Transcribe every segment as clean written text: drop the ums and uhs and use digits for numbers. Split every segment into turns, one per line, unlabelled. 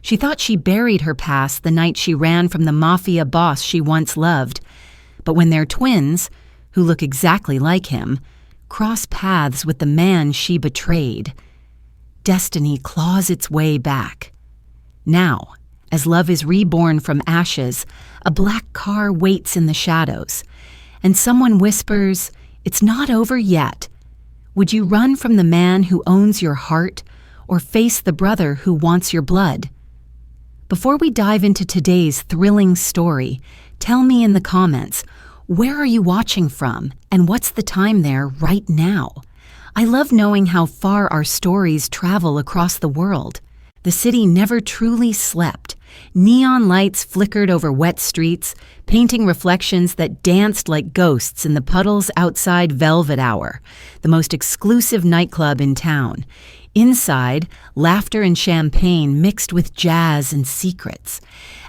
She thought she buried her past the night she ran from the Mafia Boss she once loved. But when their twins, who look exactly like him, cross paths with the man she betrayed, destiny claws its way back. Now, as love is reborn from ashes, a black car waits in the shadows, and someone whispers, "It's not over yet." Would you run from the man who owns your heart, or face the brother who wants your blood? Before we dive into today's thrilling story, tell me in the comments, where are you watching from, and what's the time there right now? I love knowing how far our stories travel across the world. The city never truly slept. Neon lights flickered over wet streets, painting reflections that danced like ghosts in the puddles outside Velvet Hour, the most exclusive nightclub in town. Inside, laughter and champagne mixed with jazz and secrets.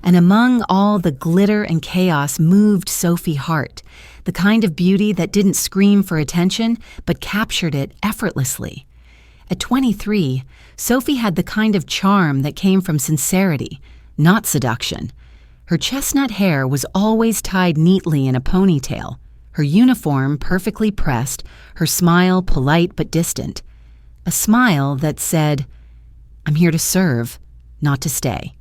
And among all the glitter and chaos moved Sophie Hart, the kind of beauty that didn't scream for attention but captured it effortlessly. At 23, Sophie had the kind of charm that came from sincerity, not seduction. Her chestnut hair was always tied neatly in a ponytail, her uniform perfectly pressed, her smile polite but distant. A smile that said, "I'm here to serve, not to stay."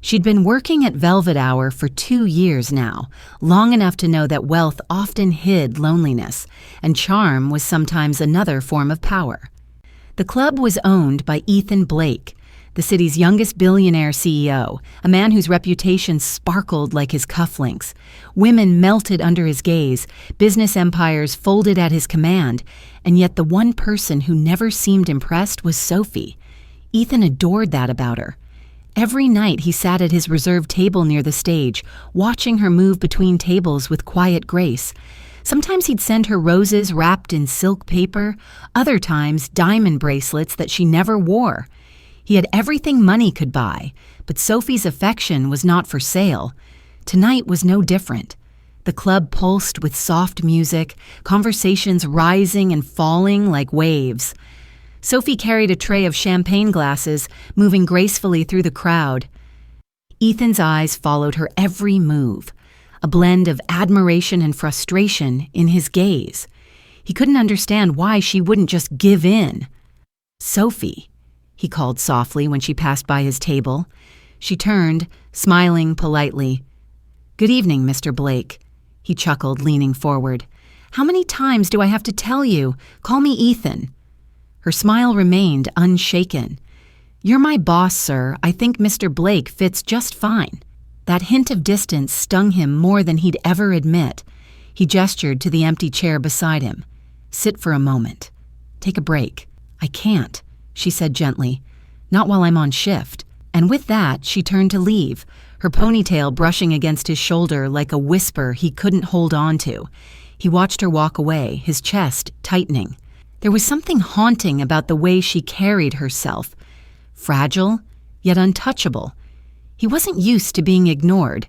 She'd been working at Velvet Hour for 2 years now, long enough to know that wealth often hid loneliness, and charm was sometimes another form of power. The club was owned by Ethan Blake, the city's youngest billionaire CEO, a man whose reputation sparkled like his cufflinks. Women melted under his gaze, business empires folded at his command, and yet the one person who never seemed impressed was Sophie. Ethan adored that about her. Every night he sat at his reserved table near the stage, watching her move between tables with quiet grace. Sometimes he'd send her roses wrapped in silk paper, other times diamond bracelets that she never wore. He had everything money could buy, but Sophie's affection was not for sale. Tonight was no different. The club pulsed with soft music, conversations rising and falling like waves. Sophie carried a tray of champagne glasses, moving gracefully through the crowd. Ethan's eyes followed her every move, a blend of admiration and frustration in his gaze. He couldn't understand why she wouldn't just give in. "Sophie," he called softly when she passed by his table. She turned, smiling politely. "Good evening, Mr. Blake," he chuckled, leaning forward. "How many times do I have to tell you? Call me Ethan." Her smile remained unshaken. "You're my boss, sir. I think Mr. Blake fits just fine." That hint of distance stung him more than he'd ever admit. He gestured to the empty chair beside him. "Sit for a moment. Take a break." "I can't," she said gently. "Not while I'm on shift." And with that, she turned to leave, her ponytail brushing against his shoulder like a whisper he couldn't hold on to. He watched her walk away, his chest tightening. There was something haunting about the way she carried herself. Fragile, yet untouchable. He wasn't used to being ignored,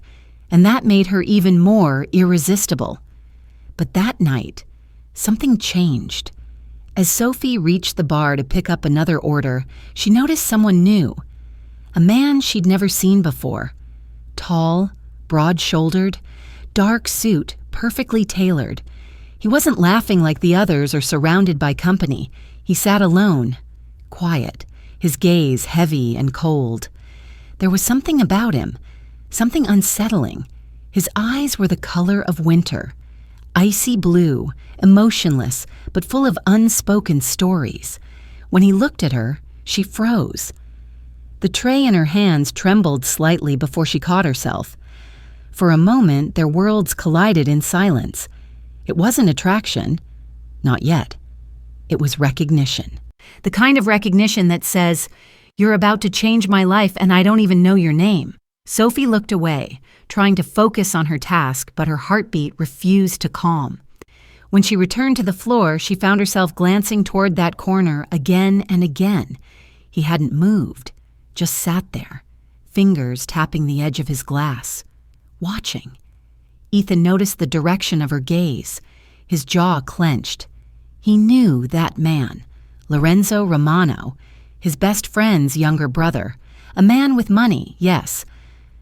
and that made her even more irresistible. But that night, something changed. As Sophie reached the bar to pick up another order, she noticed someone new. A man she'd never seen before. Tall, broad-shouldered, dark suit, perfectly tailored. He wasn't laughing like the others or surrounded by company. He sat alone, quiet, his gaze heavy and cold. There was something about him, something unsettling. His eyes were the color of winter, icy blue, emotionless, but full of unspoken stories. When he looked at her, she froze. The tray in her hands trembled slightly before she caught herself. For a moment, their worlds collided in silence. It wasn't attraction. Not yet. It was recognition. The kind of recognition that says, "You're about to change my life and I don't even know your name." Sophie looked away, trying to focus on her task, but her heartbeat refused to calm. When she returned to the floor, she found herself glancing toward that corner again and again. He hadn't moved, just sat there, fingers tapping the edge of his glass, watching. Ethan noticed the direction of her gaze. His jaw clenched. He knew that man, Lorenzo Romano, his best friend's younger brother, A man with money, yes,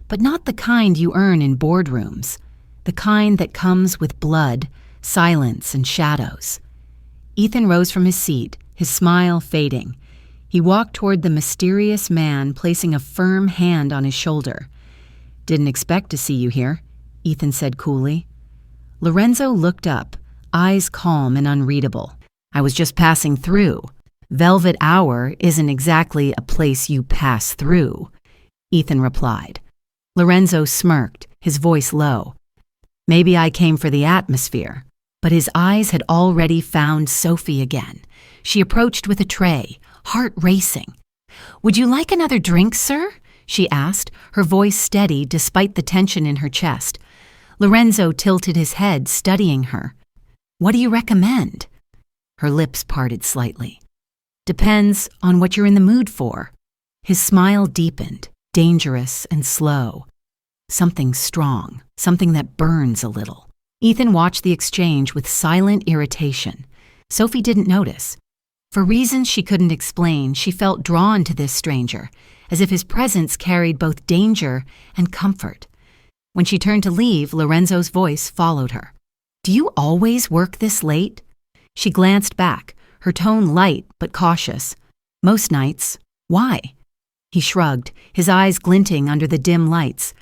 but not the kind you earn in boardrooms, the kind that comes with blood, silence, and shadows. Ethan rose from his seat, his smile fading. He walked toward the mysterious man, placing a firm hand on his shoulder. "Didn't expect to see you here," Ethan said coolly. Lorenzo looked up, eyes calm and unreadable. "I was just passing through. Velvet Hour isn't exactly a place you pass through," Ethan replied. Lorenzo smirked, his voice low. "Maybe I came for the atmosphere." But his eyes had already found Sophie again. She approached with a tray, heart racing. "Would you like another drink, sir?" she asked, her voice steady despite the tension in her chest. Lorenzo tilted his head, studying her. "What do you recommend?" Her lips parted slightly. "Depends on what you're in the mood for." His smile deepened, dangerous and slow. Something strong, something that burns a little. Ethan watched the exchange with silent irritation. Sophie didn't notice. For reasons she couldn't explain, she felt drawn to this stranger, as if his presence carried both danger and comfort. When she turned to leave, Lorenzo's voice followed her. "Do you always work this late?" She glanced back, her tone light but cautious. "Most nights. Why?" He shrugged, his eyes glinting under the dim lights.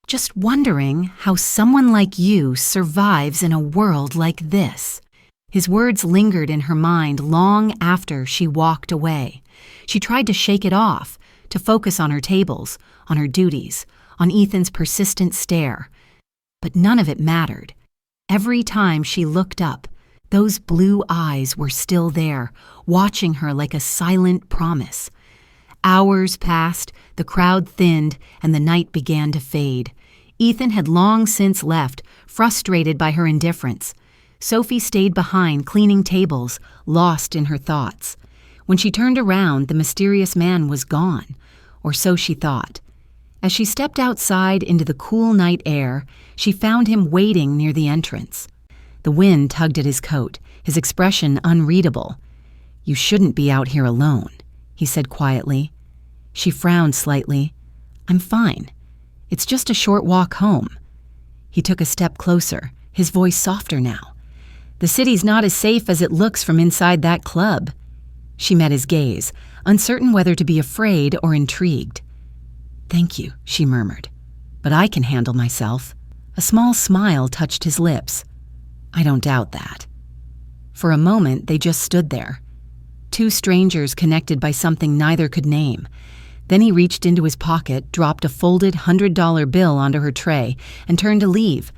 "Just wondering how someone like you survives in a world like this." His words lingered in her mind long after she walked away. She tried to shake it off, to focus on her tables, on her duties, on Ethan's persistent stare. But none of it mattered. Every time she looked up, those blue eyes were still there, watching her like a silent promise. Hours passed, the crowd thinned, and the night began to fade. Ethan had long since left, frustrated by her indifference. Sophie stayed behind, cleaning tables, lost in her thoughts. When she turned around, the mysterious man was gone, or so she thought. As she stepped outside into the cool night air, she found him waiting near the entrance. The wind tugged at his coat, his expression unreadable. "You shouldn't be out here alone," he said quietly. She frowned slightly. "I'm fine. It's just a short walk home." He took a step closer, his voice softer now. "The city's not as safe as it looks from inside that club." She met his gaze, uncertain whether to be afraid or intrigued. "Thank you," she murmured, "but I can handle myself." A small smile touched his lips. "I don't doubt that." For a moment, they just stood there. Two strangers connected by something neither could name. Then he reached into his pocket, dropped a folded $100 bill onto her tray, and turned to leave.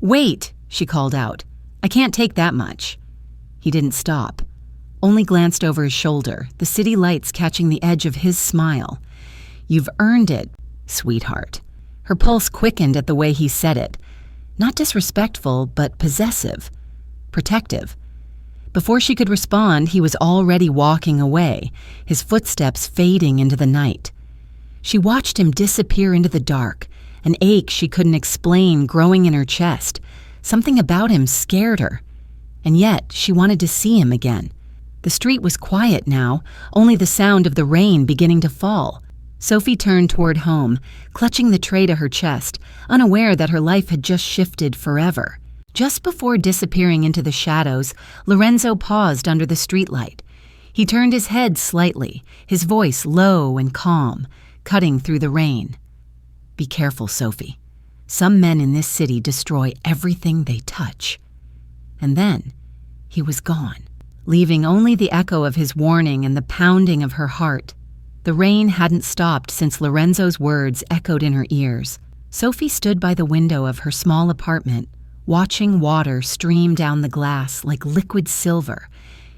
"Wait," she called out. "I can't take that much." He didn't stop, only glanced over his shoulder, the city lights catching the edge of his smile. "You've earned it, sweetheart." Her pulse quickened at the way he said it. Not disrespectful, but possessive, protective. Before she could respond, he was already walking away, his footsteps fading into the night. She watched him disappear into the dark, an ache she couldn't explain growing in her chest. Something about him scared her, and yet she wanted to see him again. The street was quiet now, only the sound of the rain beginning to fall. Sophie turned toward home, clutching the tray to her chest, unaware that her life had just shifted forever. Just before disappearing into the shadows, Lorenzo paused under the streetlight. He turned his head slightly, his voice low and calm, cutting through the rain. "Be careful, Sophie. Some men in this city destroy everything they touch." And then he was gone, leaving only the echo of his warning and the pounding of her heart. The rain hadn't stopped since Lorenzo's words echoed in her ears. Sophie stood by the window of her small apartment, watching water stream down the glass like liquid silver.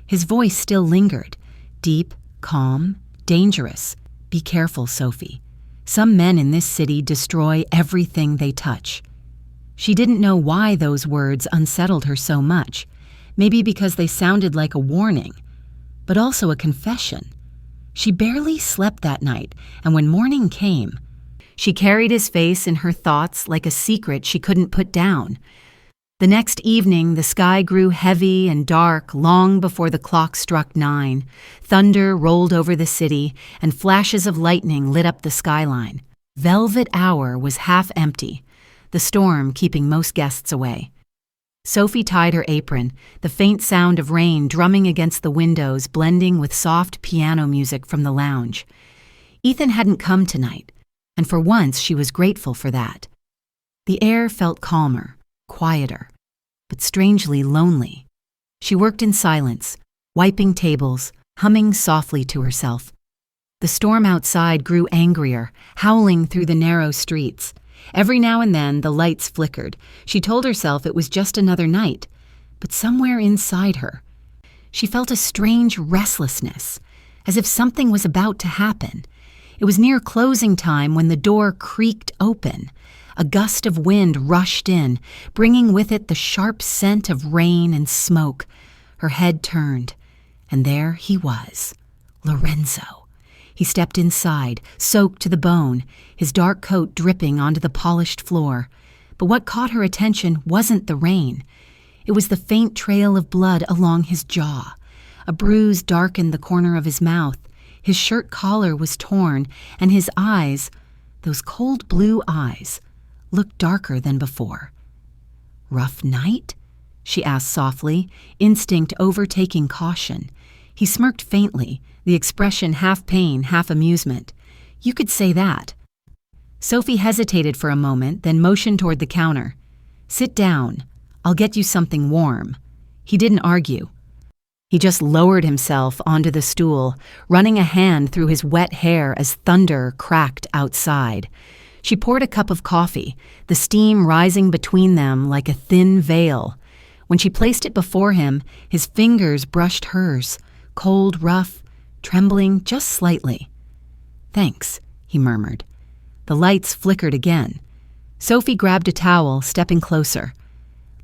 His voice still lingered, deep, calm, dangerous. "Be careful, Sophie. Some men in this city destroy everything they touch." She didn't know why those words unsettled her so much. Maybe because they sounded like a warning, but also a confession. She barely slept that night, and when morning came, she carried his face in her thoughts like a secret she couldn't put down. The next evening, the sky grew heavy and dark long before the clock struck 9. Thunder rolled over the city, and flashes of lightning lit up the skyline. Velvet Hour was half empty, the storm keeping most guests away. Sophie tied her apron, the faint sound of rain drumming against the windows blending with soft piano music from the lounge. Ethan hadn't come tonight, and for once she was grateful for that. The air felt calmer, quieter, but strangely lonely. She worked in silence, wiping tables, humming softly to herself. The storm outside grew angrier, howling through the narrow streets. Every now and then the lights flickered. She told herself it was just another night, but somewhere inside her, she felt a strange restlessness, as if something was about to happen. It was near closing time when the door creaked open. A gust of wind rushed in, bringing with it the sharp scent of rain and smoke. Her head turned, and there he was, Lorenzo. He stepped inside, soaked to the bone, his dark coat dripping onto the polished floor. But what caught her attention wasn't the rain. It was the faint trail of blood along his jaw. A bruise darkened the corner of his mouth. His shirt collar was torn, and his eyes, those cold blue eyes, looked darker than before. "Rough night?" she asked softly, instinct overtaking caution. He smirked faintly, the expression half pain, half amusement. "You could say that." Sophie hesitated for a moment, then motioned toward the counter. "Sit down. I'll get you something warm." He didn't argue. He just lowered himself onto the stool, running a hand through his wet hair as thunder cracked outside. She poured a cup of coffee, the steam rising between them like a thin veil. When she placed it before him, his fingers brushed hers, cold, rough, trembling just slightly. "Thanks," he murmured. The lights flickered again. Sophie grabbed a towel, stepping closer.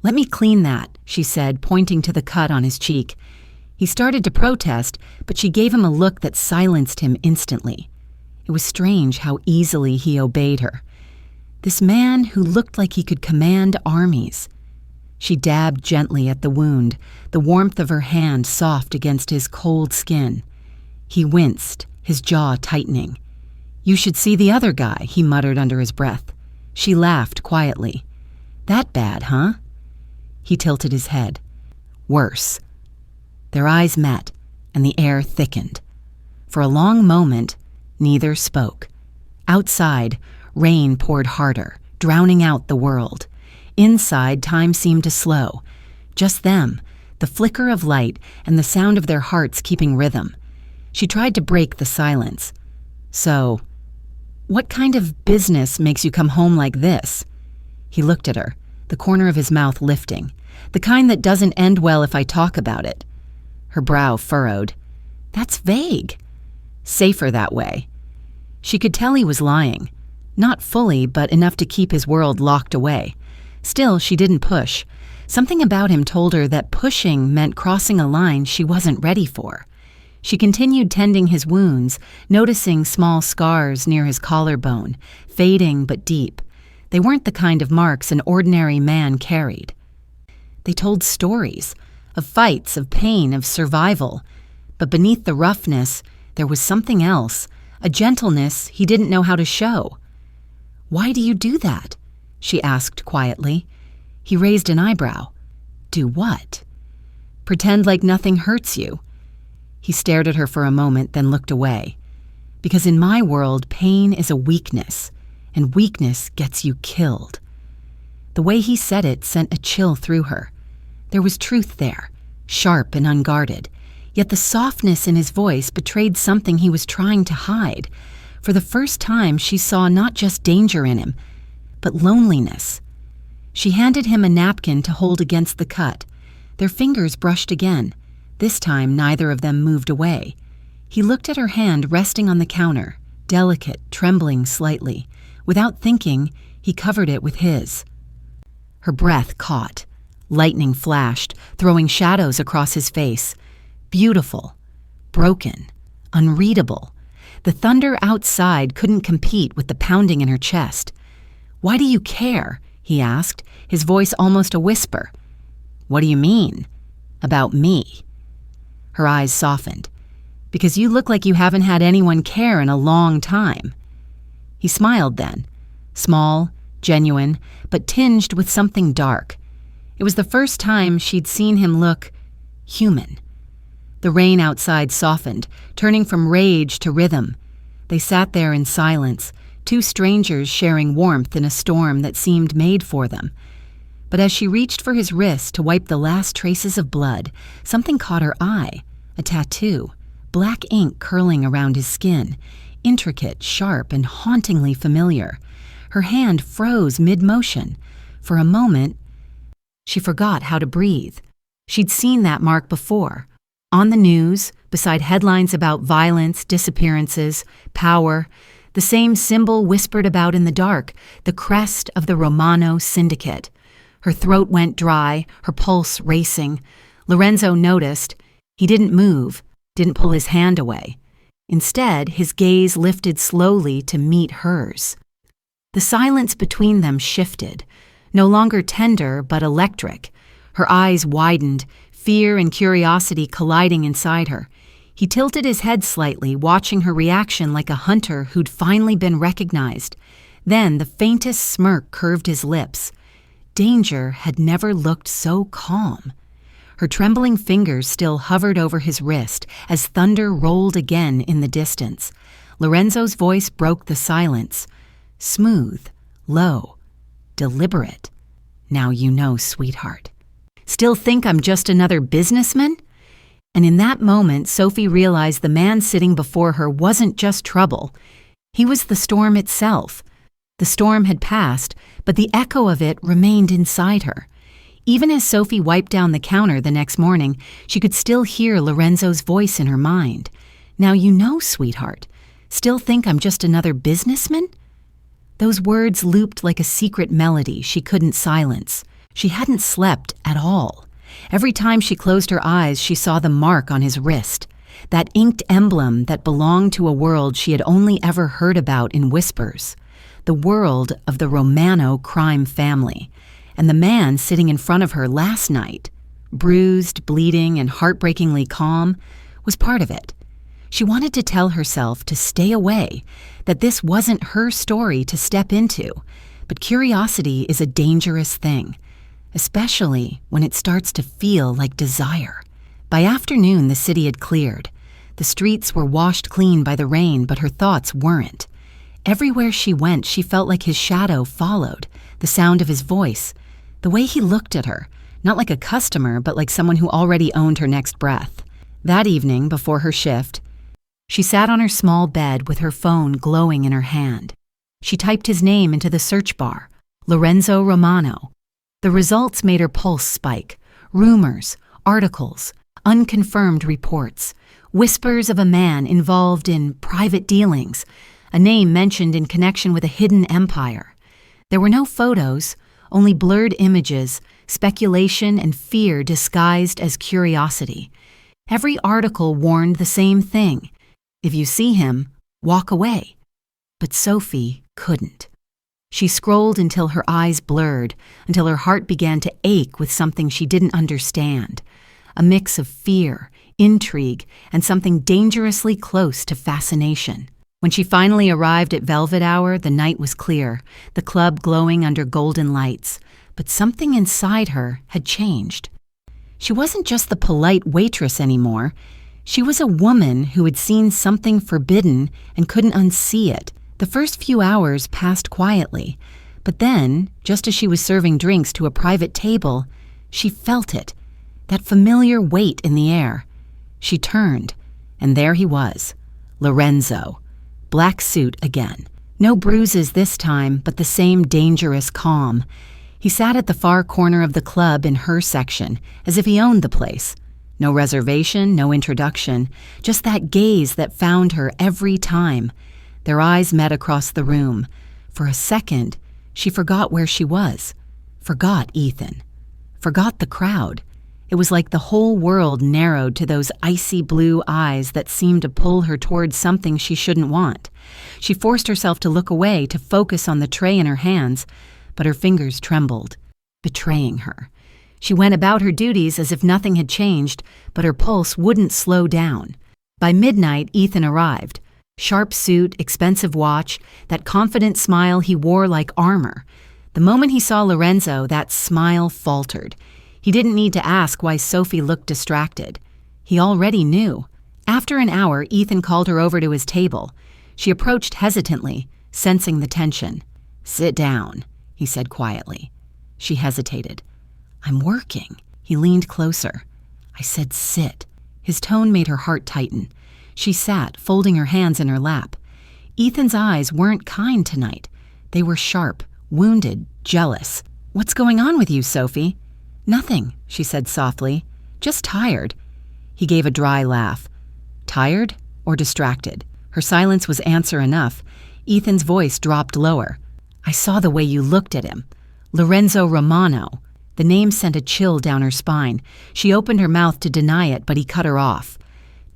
"Let me clean that," she said, pointing to the cut on his cheek. He started to protest, but she gave him a look that silenced him instantly. It was strange how easily he obeyed her. This man who looked like he could command armies. She dabbed gently at the wound, the warmth of her hand soft against his cold skin. He winced, his jaw tightening. "You should see the other guy," he muttered under his breath. She laughed quietly. "That bad, huh?" He tilted his head. "Worse." Their eyes met, and the air thickened. For a long moment, neither spoke. Outside, rain poured harder, drowning out the world. Inside, time seemed to slow. Just them, the flicker of light and the sound of their hearts keeping rhythm. She tried to break the silence. "So, what kind of business makes you come home like this?" He looked at her, the corner of his mouth lifting. "The kind that doesn't end well if I talk about it." Her brow furrowed. "That's vague." "Safer that way." She could tell he was lying. Not fully, but enough to keep his world locked away. Still, she didn't push. Something about him told her that pushing meant crossing a line she wasn't ready for. She continued tending his wounds, noticing small scars near his collarbone, fading but deep. They weren't the kind of marks an ordinary man carried. They told stories, of fights, of pain, of survival. But beneath the roughness, there was something else, a gentleness he didn't know how to show. "Why do you do that?" she asked quietly. He raised an eyebrow. "Do what?" "Pretend like nothing hurts you." He stared at her for a moment, then looked away. "Because in my world, pain is a weakness, and weakness gets you killed." The way he said it sent a chill through her. There was truth there, sharp and unguarded, yet the softness in his voice betrayed something he was trying to hide. For the first time, she saw not just danger in him, but loneliness. She handed him a napkin to hold against the cut. Their fingers brushed again. This time, neither of them moved away. He looked at her hand resting on the counter, delicate, trembling slightly. Without thinking, he covered it with his. Her breath caught. Lightning flashed, throwing shadows across his face. Beautiful, broken, unreadable. The thunder outside couldn't compete with the pounding in her chest. "Why do you care?" he asked, his voice almost a whisper. "What do you mean? About me?" Her eyes softened. "Because you look like you haven't had anyone care in a long time." He smiled then, small, genuine, but tinged with something dark. It was the first time she'd seen him look human. The rain outside softened, turning from rage to rhythm. They sat there in silence, two strangers sharing warmth in a storm that seemed made for them. But as she reached for his wrist to wipe the last traces of blood, something caught her eye, a tattoo, black ink curling around his skin, intricate, sharp, and hauntingly familiar. Her hand froze mid-motion. For a moment, she forgot how to breathe. She'd seen that mark before, on the news, beside headlines about violence, disappearances, power, the same symbol whispered about in the dark, the crest of the Romano Syndicate. Her throat went dry, her pulse racing. Lorenzo noticed. He didn't move, didn't pull his hand away. Instead, his gaze lifted slowly to meet hers. The silence between them shifted, no longer tender but electric. Her eyes widened, fear and curiosity colliding inside her. He tilted his head slightly, watching her reaction like a hunter who'd finally been recognized. Then the faintest smirk curved his lips. Danger had never looked so calm. Her trembling fingers still hovered over his wrist as thunder rolled again in the distance. Lorenzo's voice broke the silence. Smooth, low, deliberate. "Now you know, sweetheart. Still think I'm just another businessman?" And in that moment, Sophie realized the man sitting before her wasn't just trouble. He was the storm itself. The storm had passed, but the echo of it remained inside her. Even as Sophie wiped down the counter the next morning, she could still hear Lorenzo's voice in her mind. "Now you know, sweetheart. Still think I'm just another businessman?" Those words looped like a secret melody she couldn't silence. She hadn't slept at all. Every time she closed her eyes, she saw the mark on his wrist, that inked emblem that belonged to a world she had only ever heard about in whispers, the world of the Romano crime family. And the man sitting in front of her last night, bruised, bleeding, and heartbreakingly calm, was part of it. She wanted to tell herself to stay away, that this wasn't her story to step into. But curiosity is a dangerous thing, especially when it starts to feel like desire. By afternoon, the city had cleared. The streets were washed clean by the rain, but her thoughts weren't. Everywhere she went, she felt like his shadow followed, the sound of his voice, the way he looked at her, not like a customer, but like someone who already owned her next breath. That evening, before her shift, she sat on her small bed with her phone glowing in her hand. She typed his name into the search bar, Lorenzo Romano. The results made her pulse spike. Rumors, articles, unconfirmed reports, whispers of a man involved in private dealings, a name mentioned in connection with a hidden empire. There were no photos, only blurred images, speculation and fear disguised as curiosity. Every article warned the same thing. If you see him, walk away. But Sophie couldn't. She scrolled until her eyes blurred, until her heart began to ache with something she didn't understand. A mix of fear, intrigue, and something dangerously close to fascination. When she finally arrived at Velvet Hour, the night was clear, the club glowing under golden lights. But something inside her had changed. She wasn't just the polite waitress anymore. She was a woman who had seen something forbidden and couldn't unsee it. The first few hours passed quietly, but then, just as she was serving drinks to a private table, she felt it, that familiar weight in the air. She turned, and there he was, Lorenzo. Black suit again. No bruises this time, but the same dangerous calm. He sat at the far corner of the club in her section, as if he owned the place. No reservation, no introduction, just that gaze that found her every time. Their eyes met across the room. For a second, she forgot where she was. Forgot Ethan. Forgot the crowd. It was like the whole world narrowed to those icy blue eyes that seemed to pull her towards something she shouldn't want. She forced herself to look away, to focus on the tray in her hands, but her fingers trembled, betraying her. She went about her duties as if nothing had changed, but her pulse wouldn't slow down. By midnight, Ethan arrived. Sharp suit, expensive watch, that confident smile he wore like armor. The moment he saw Lorenzo, that smile faltered. He didn't need to ask why Sophie looked distracted. He already knew. After an hour, Ethan called her over to his table. She approached hesitantly, sensing the tension. "Sit down," he said quietly. She hesitated. "I'm working." He leaned closer. "I said sit." His tone made her heart tighten. She sat, folding her hands in her lap. Ethan's eyes weren't kind tonight. They were sharp, wounded, jealous. "What's going on with you, Sophie?" "Nothing," she said softly. "Just tired." He gave a dry laugh. Tired or distracted? Her silence was answer enough. Ethan's voice dropped lower. "I saw the way you looked at him. Lorenzo Romano." The name sent a chill down her spine. She opened her mouth to deny it, but he cut her off.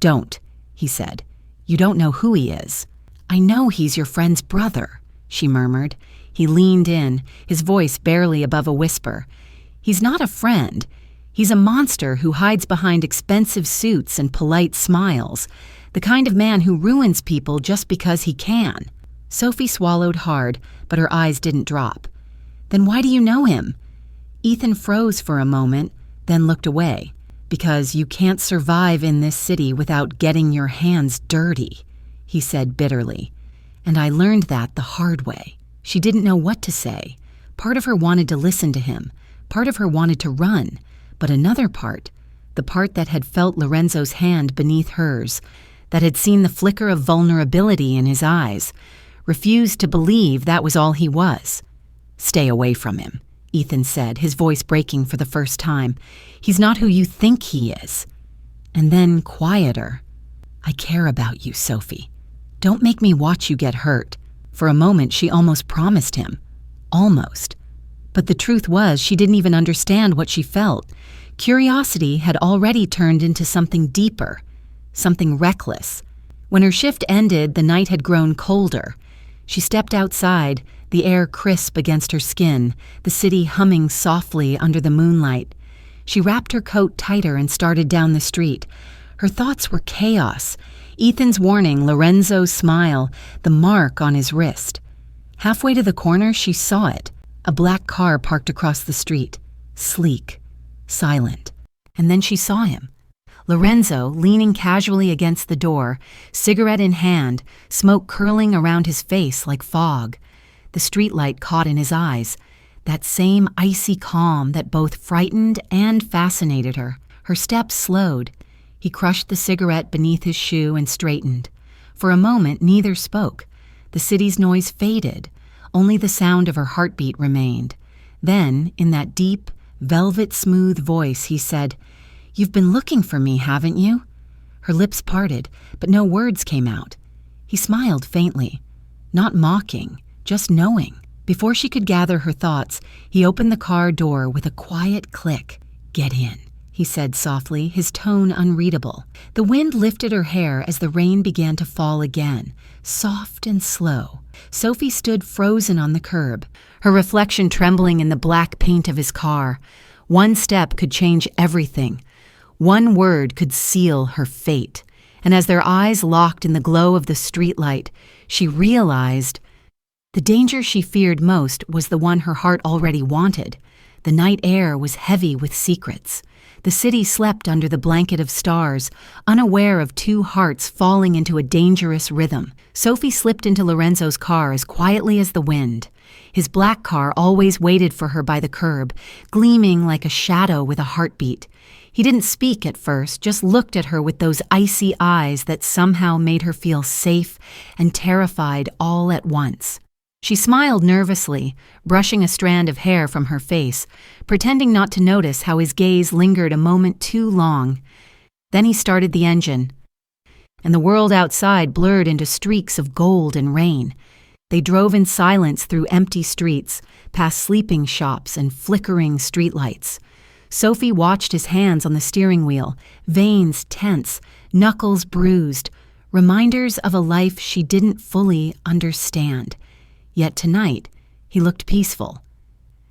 "Don't," he said. "You don't know who he is." "I know he's your friend's brother," she murmured. He leaned in, his voice barely above a whisper. "He's not a friend. He's a monster who hides behind expensive suits and polite smiles, the kind of man who ruins people just because he can." Sophie swallowed hard, but her eyes didn't drop. "Then why do you know him?" Ethan froze for a moment, then looked away. "Because you can't survive in this city without getting your hands dirty," he said bitterly. "And I learned that the hard way." She didn't know what to say. Part of her wanted to listen to him. Part of her wanted to run. But another part, the part that had felt Lorenzo's hand beneath hers, that had seen the flicker of vulnerability in his eyes, refused to believe that was all he was. "Stay away from him," Ethan said, his voice breaking for the first time. "He's not who you think he is." And then, quieter, "I care about you, Sophie. Don't make me watch you get hurt." For a moment, she almost promised him. Almost. But the truth was, she didn't even understand what she felt. Curiosity had already turned into something deeper, something reckless. When her shift ended, the night had grown colder. She stepped outside, the air crisp against her skin, the city humming softly under the moonlight. She wrapped her coat tighter and started down the street. Her thoughts were chaos. Ethan's warning, Lorenzo's smile, the mark on his wrist. Halfway to the corner, she saw it. A black car parked across the street. Sleek. Silent. And then she saw him. Lorenzo, leaning casually against the door, cigarette in hand, smoke curling around his face like fog. The streetlight caught in his eyes, that same icy calm that both frightened and fascinated her. Her steps slowed. He crushed the cigarette beneath his shoe and straightened. For a moment, neither spoke. The city's noise faded. Only the sound of her heartbeat remained. Then, in that deep, velvet-smooth voice, he said, "You've been looking for me, haven't you?" Her lips parted, but no words came out. He smiled faintly. Not mocking, just knowing. Before she could gather her thoughts, he opened the car door with a quiet click. "Get in," he said softly, his tone unreadable. The wind lifted her hair as the rain began to fall again, soft and slow. Sophie stood frozen on the curb, her reflection trembling in the black paint of his car. One step could change everything. One word could seal her fate. And as their eyes locked in the glow of the streetlight, she realized the danger she feared most was the one her heart already wanted. The night air was heavy with secrets. The city slept under the blanket of stars, unaware of two hearts falling into a dangerous rhythm. Sophie slipped into Lorenzo's car as quietly as the wind. His black car always waited for her by the curb, gleaming like a shadow with a heartbeat. He didn't speak at first, just looked at her with those icy eyes that somehow made her feel safe and terrified all at once. She smiled nervously, brushing a strand of hair from her face, pretending not to notice how his gaze lingered a moment too long. Then he started the engine, and the world outside blurred into streaks of gold and rain. They drove in silence through empty streets, past sleeping shops and flickering streetlights. Sophie watched his hands on the steering wheel, veins tense, knuckles bruised, reminders of a life she didn't fully understand. Yet tonight, he looked peaceful.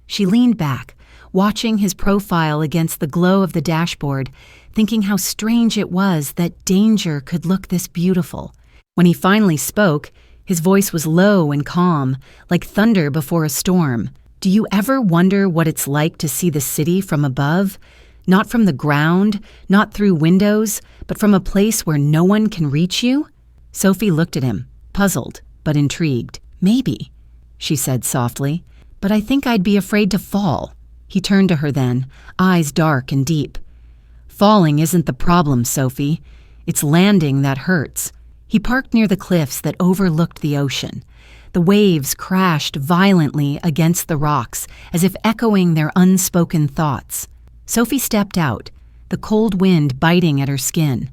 She leaned back, watching his profile against the glow of the dashboard, thinking how strange it was that danger could look this beautiful. When he finally spoke, his voice was low and calm, like thunder before a storm. Do you ever wonder what it's like to see the city from above? Not from the ground, not through windows, but from a place where no one can reach you? Sophie looked at him, puzzled but intrigued. Maybe, she said softly, but I think I'd be afraid to fall. He turned to her then, eyes dark and deep. Falling isn't the problem, Sophie. It's landing that hurts. He parked near the cliffs that overlooked the ocean. The waves crashed violently against the rocks, as if echoing their unspoken thoughts. Sophie stepped out, the cold wind biting at her skin.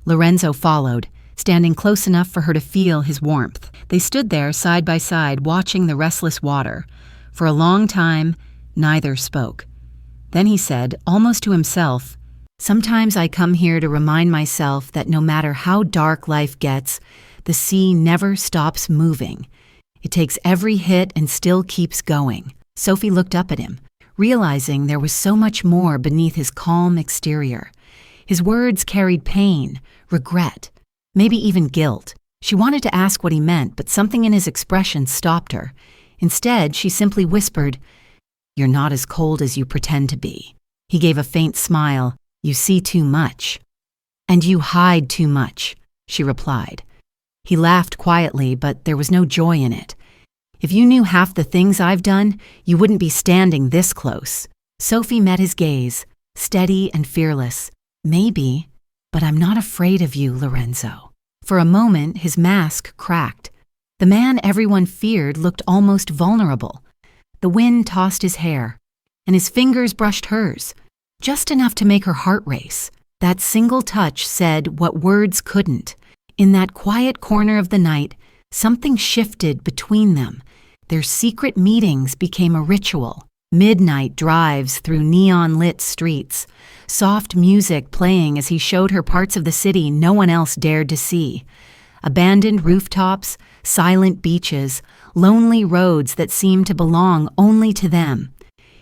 Lorenzo followed, standing close enough for her to feel his warmth. They stood there side by side, watching the restless water. For a long time, neither spoke. Then he said, almost to himself, "Sometimes I come here to remind myself that no matter how dark life gets, the sea never stops moving. It takes every hit and still keeps going." Sophie looked up at him, realizing there was so much more beneath his calm exterior. His words carried pain, regret, maybe even guilt. She wanted to ask what he meant, but something in his expression stopped her. Instead, she simply whispered, "You're not as cold as you pretend to be." He gave a faint smile. "You see too much." "And you hide too much," she replied. He laughed quietly, but there was no joy in it. "If you knew half the things I've done, you wouldn't be standing this close." Sophie met his gaze, steady and fearless. "Maybe, but I'm not afraid of you, Lorenzo." For a moment, his mask cracked. The man everyone feared looked almost vulnerable. The wind tossed his hair, and his fingers brushed hers, just enough to make her heart race. That single touch said what words couldn't. In that quiet corner of the night, something shifted between them. Their secret meetings became a ritual. Midnight drives through neon-lit streets, soft music playing as he showed her parts of the city no one else dared to see. Abandoned rooftops, silent beaches, lonely roads that seemed to belong only to them.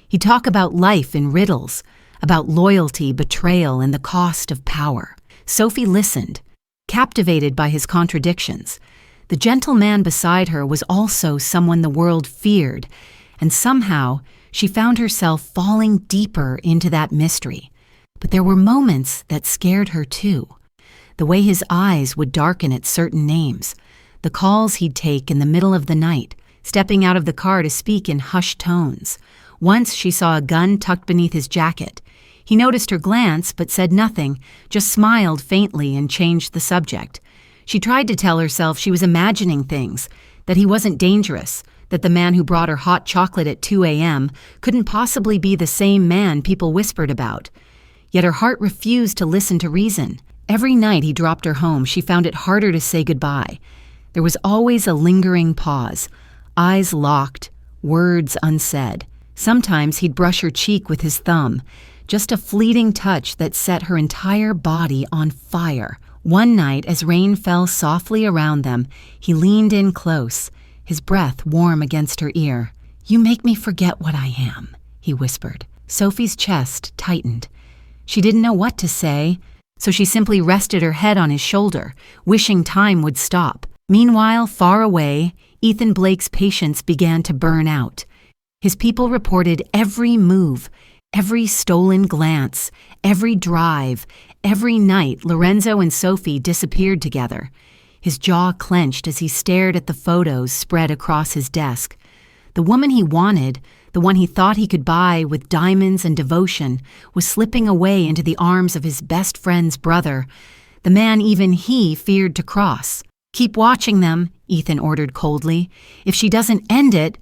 He'd talk about life in riddles, about loyalty, betrayal, and the cost of power. Sophie listened, captivated by his contradictions. The gentle man beside her was also someone the world feared, and somehow she found herself falling deeper into that mystery. But there were moments that scared her too. The way his eyes would darken at certain names, the calls he'd take in the middle of the night, stepping out of the car to speak in hushed tones. Once she saw a gun tucked beneath his jacket. He noticed her glance but said nothing, just smiled faintly and changed the subject. She tried to tell herself she was imagining things, that he wasn't dangerous, that the man who brought her hot chocolate at 2 a.m. couldn't possibly be the same man people whispered about. Yet her heart refused to listen to reason. Every night he dropped her home, she found it harder to say goodbye. There was always a lingering pause, eyes locked, words unsaid. Sometimes he'd brush her cheek with his thumb, just a fleeting touch that set her entire body on fire. One night, as rain fell softly around them, he leaned in close, his breath warm against her ear. "You make me forget what I am," he whispered. Sophie's chest tightened. She didn't know what to say, so she simply rested her head on his shoulder, wishing time would stop. Meanwhile, far away, Ethan Blake's patience began to burn out. His people reported every move, every stolen glance, every drive, every night Lorenzo and Sophie disappeared together. His jaw clenched as he stared at the photos spread across his desk. The woman he wanted, the one he thought he could buy with diamonds and devotion, was slipping away into the arms of his best friend's brother, the man even he feared to cross. "Keep watching them," Ethan ordered coldly. "If she doesn't end it,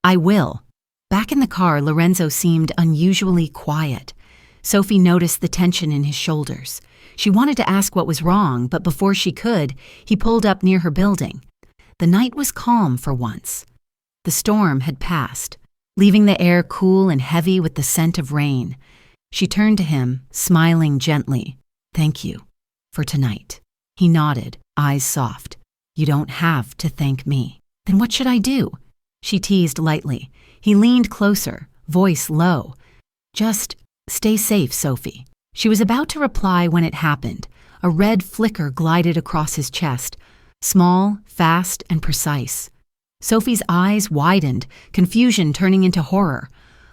I will." Back in the car, Lorenzo seemed unusually quiet. Sophie noticed the tension in his shoulders. She wanted to ask what was wrong, but before she could, he pulled up near her building. The night was calm for once. The storm had passed, leaving the air cool and heavy with the scent of rain. She turned to him, smiling gently. "Thank you for tonight." He nodded, eyes soft. "You don't have to thank me." "Then what should I do?" she teased lightly. He leaned closer, voice low. Just stay safe, Sophie. She was about to reply when it happened. A red flicker glided across his chest, small, fast, and precise. Sophie's eyes widened, confusion turning into horror.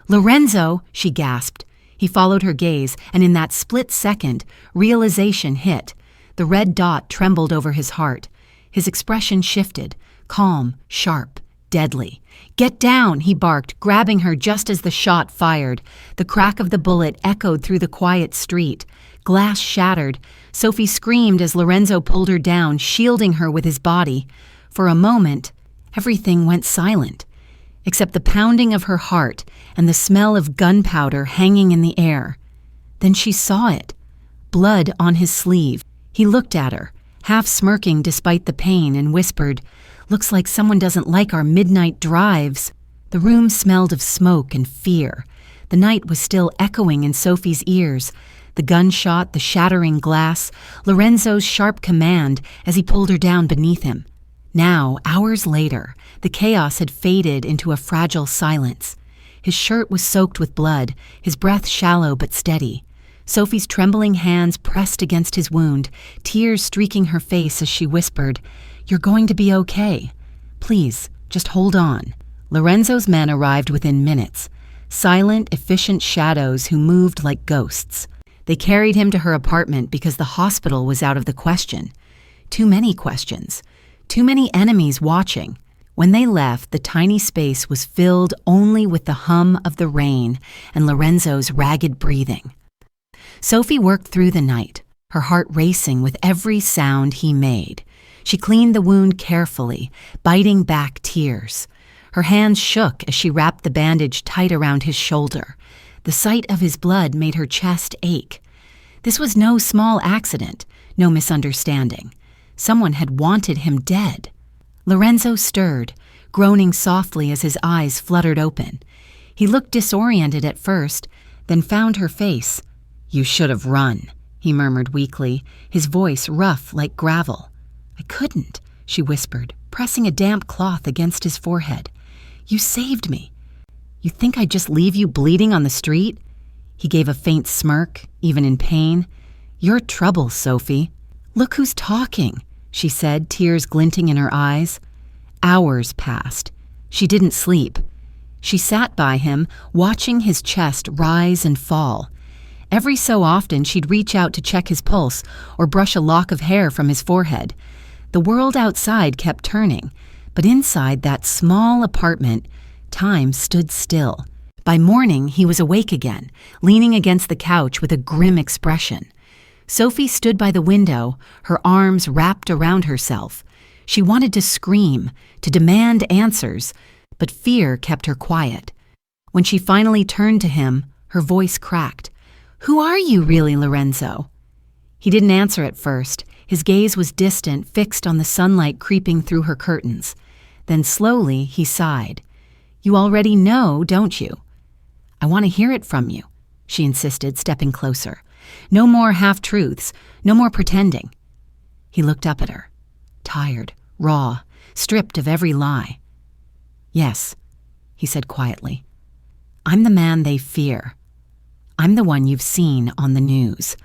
"Lorenzo!" she gasped. He followed her gaze, and in that split second, realization hit. The red dot trembled over his heart. His expression shifted, calm, sharp, deadly. "Get down!" he barked, grabbing her just as the shot fired. The crack of the bullet echoed through the quiet street. Glass shattered. Sophie screamed as Lorenzo pulled her down, shielding her with his body. For a moment, everything went silent, except the pounding of her heart and the smell of gunpowder hanging in the air. Then she saw it. Blood on his sleeve. He looked at her, half smirking despite the pain, and whispered, "Looks like someone doesn't like our midnight drives." The room smelled of smoke and fear. The night was still echoing in Sophie's ears. The gunshot, the shattering glass, Lorenzo's sharp command as he pulled her down beneath him. Now, hours later, the chaos had faded into a fragile silence. His shirt was soaked with blood, his breath shallow but steady. Sophie's trembling hands pressed against his wound, tears streaking her face as she whispered, "You're going to be okay. Please, just hold on." Lorenzo's men arrived within minutes, silent, efficient shadows who moved like ghosts. They carried him to her apartment because the hospital was out of the question. Too many questions. Too many enemies watching. When they left, the tiny space was filled only with the hum of the rain and Lorenzo's ragged breathing. Sophie worked through the night, her heart racing with every sound he made. She cleaned the wound carefully, biting back tears. Her hands shook as she wrapped the bandage tight around his shoulder. The sight of his blood made her chest ache. This was no small accident, no misunderstanding. Someone had wanted him dead. Lorenzo stirred, groaning softly as his eyes fluttered open. He looked disoriented at first, then found her face. "You should have run," he murmured weakly, his voice rough like gravel. "I couldn't," she whispered, pressing a damp cloth against his forehead. "You saved me. You think I'd just leave you bleeding on the street?" He gave a faint smirk, even in pain. "You're trouble, Sophie." "Look who's talking," she said, tears glinting in her eyes. Hours passed. She didn't sleep. She sat by him, watching his chest rise and fall. Every so often she'd reach out to check his pulse or brush a lock of hair from his forehead. The world outside kept turning, but inside that small apartment, time stood still. By morning, he was awake again, leaning against the couch with a grim expression. Sophie stood by the window, her arms wrapped around herself. She wanted to scream, to demand answers, but fear kept her quiet. When she finally turned to him, her voice cracked. "Who are you really, Lorenzo?" He didn't answer at first. His gaze was distant, fixed on the sunlight creeping through her curtains. Then slowly he sighed. "You already know, don't you?" "I want to hear it from you," she insisted, stepping closer. "No more half-truths, no more pretending." He looked up at her, tired, raw, stripped of every lie. "Yes," he said quietly. "I'm the man they fear. I'm the one you've seen on the news.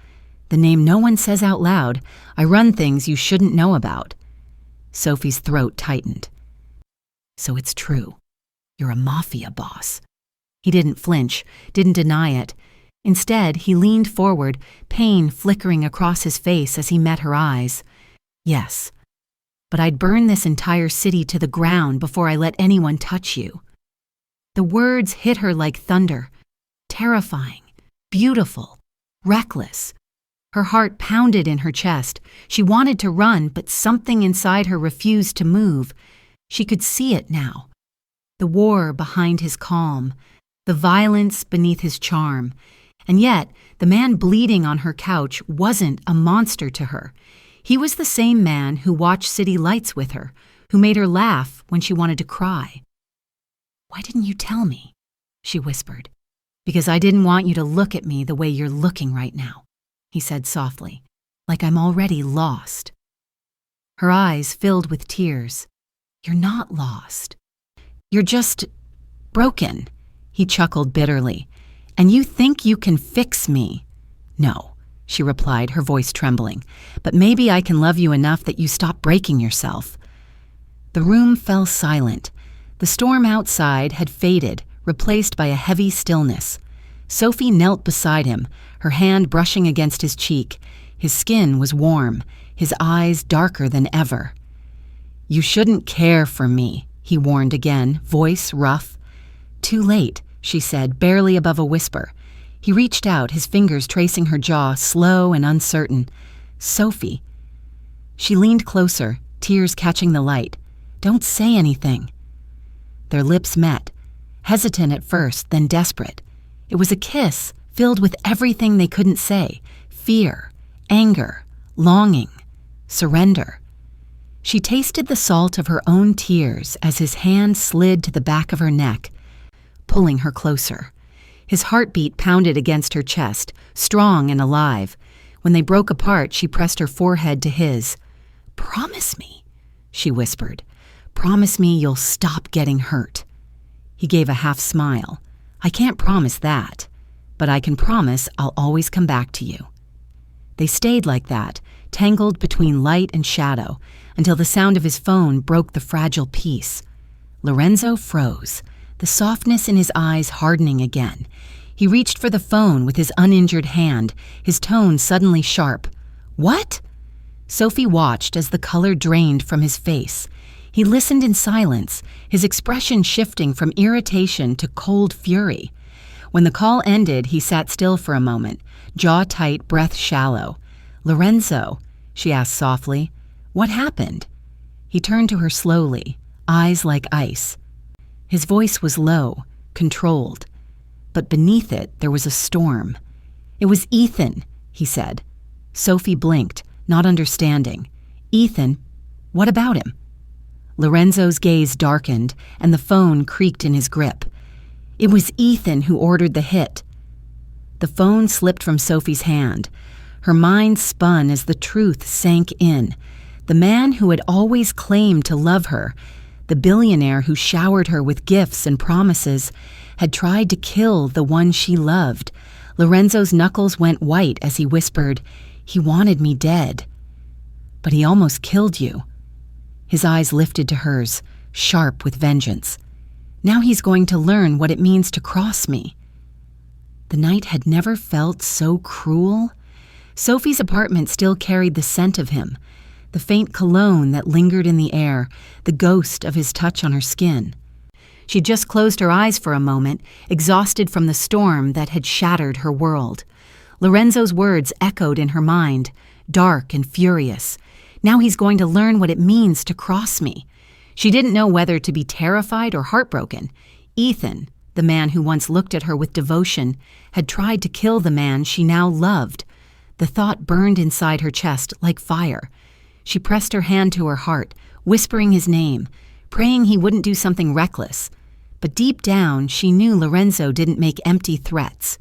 The name no one says out loud. I run things you shouldn't know about." Sophie's throat tightened. "So it's true. You're a mafia boss." He didn't flinch, didn't deny it. Instead, he leaned forward, pain flickering across his face as he met her eyes. "Yes, but I'd burn this entire city to the ground before I let anyone touch you." The words hit her like thunder, terrifying, beautiful, reckless. Her heart pounded in her chest. She wanted to run, but something inside her refused to move. She could see it now. The war behind his calm, the violence beneath his charm. And yet, the man bleeding on her couch wasn't a monster to her. He was the same man who watched city lights with her, who made her laugh when she wanted to cry. "Why didn't you tell me?" she whispered. "Because I didn't want you to look at me the way you're looking right now," he said softly, "like I'm already lost." Her eyes filled with tears. "You're not lost. You're just broken, he chuckled bitterly. And you think you can fix me? No, she replied, her voice trembling. But maybe I can love you enough that you stop breaking yourself. The room fell silent. The storm outside had faded, replaced by a heavy stillness. Sophie knelt beside him, her hand brushing against his cheek. His skin was warm, his eyes darker than ever. You shouldn't care for me, he warned again, voice rough. Too late, she said, barely above a whisper. He reached out, his fingers tracing her jaw, slow and uncertain. Sophie. She leaned closer, tears catching the light. Don't say anything. Their lips met, hesitant at first, then desperate. It was a kiss filled with everything they couldn't say: fear, anger, longing, surrender. She tasted the salt of her own tears as his hand slid to the back of her neck, pulling her closer. His heartbeat pounded against her chest, strong and alive. When they broke apart, she pressed her forehead to his. Promise me, she whispered. Promise me you'll stop getting hurt. He gave a half smile. I can't promise that, but I can promise I'll always come back to you. They stayed like that, tangled between light and shadow, until the sound of his phone broke the fragile peace. Lorenzo froze, the softness in his eyes hardening again. He reached for the phone with his uninjured hand, his tone suddenly sharp. What? Sophie watched as the color drained from his face. He listened in silence, his expression shifting from irritation to cold fury. When the call ended, he sat still for a moment, jaw tight, breath shallow. Lorenzo, she asked softly, what happened? He turned to her slowly, eyes like ice. His voice was low, controlled, but beneath it there was a storm. It was Ethan, he said. Sophie blinked, not understanding. Ethan? What about him? Lorenzo's gaze darkened, and the phone creaked in his grip. It was Ethan who ordered the hit. The phone slipped from Sophie's hand. Her mind spun as the truth sank in. The man who had always claimed to love her, the billionaire who showered her with gifts and promises, had tried to kill the one she loved. Lorenzo's knuckles went white as he whispered, He wanted me dead. But he almost killed you. His eyes lifted to hers, sharp with vengeance. Now he's going to learn what it means to cross me. The night had never felt so cruel. Sophie's apartment still carried the scent of him, the faint cologne that lingered in the air, the ghost of his touch on her skin. She just closed her eyes for a moment, exhausted from the storm that had shattered her world. Lorenzo's words echoed in her mind, dark and furious. Now he's going to learn what it means to cross me. She didn't know whether to be terrified or heartbroken. Ethan, the man who once looked at her with devotion, had tried to kill the man she now loved. The thought burned inside her chest like fire. She pressed her hand to her heart, whispering his name, praying he wouldn't do something reckless. But deep down, she knew Lorenzo didn't make empty threats.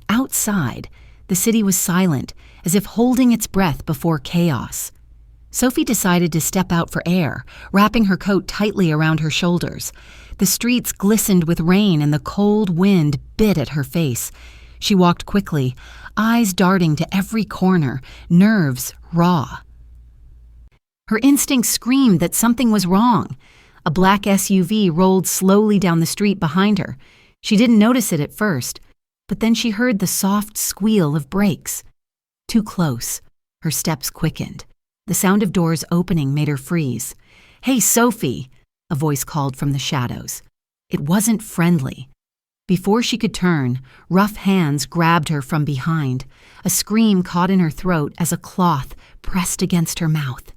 Outside, the city was silent, as if holding its breath before chaos. Sophie decided to step out for air, wrapping her coat tightly around her shoulders. The streets glistened with rain and the cold wind bit at her face. She walked quickly, eyes darting to every corner, nerves raw. Her instinct screamed that something was wrong. A black SUV rolled slowly down the street behind her. She didn't notice it at first, but then she heard the soft squeal of brakes. Too close. Her steps quickened. The sound of doors opening made her freeze. "Hey, Sophie!" a voice called from the shadows. It wasn't friendly. Before she could turn, rough hands grabbed her from behind. A scream caught in her throat as a cloth pressed against her mouth.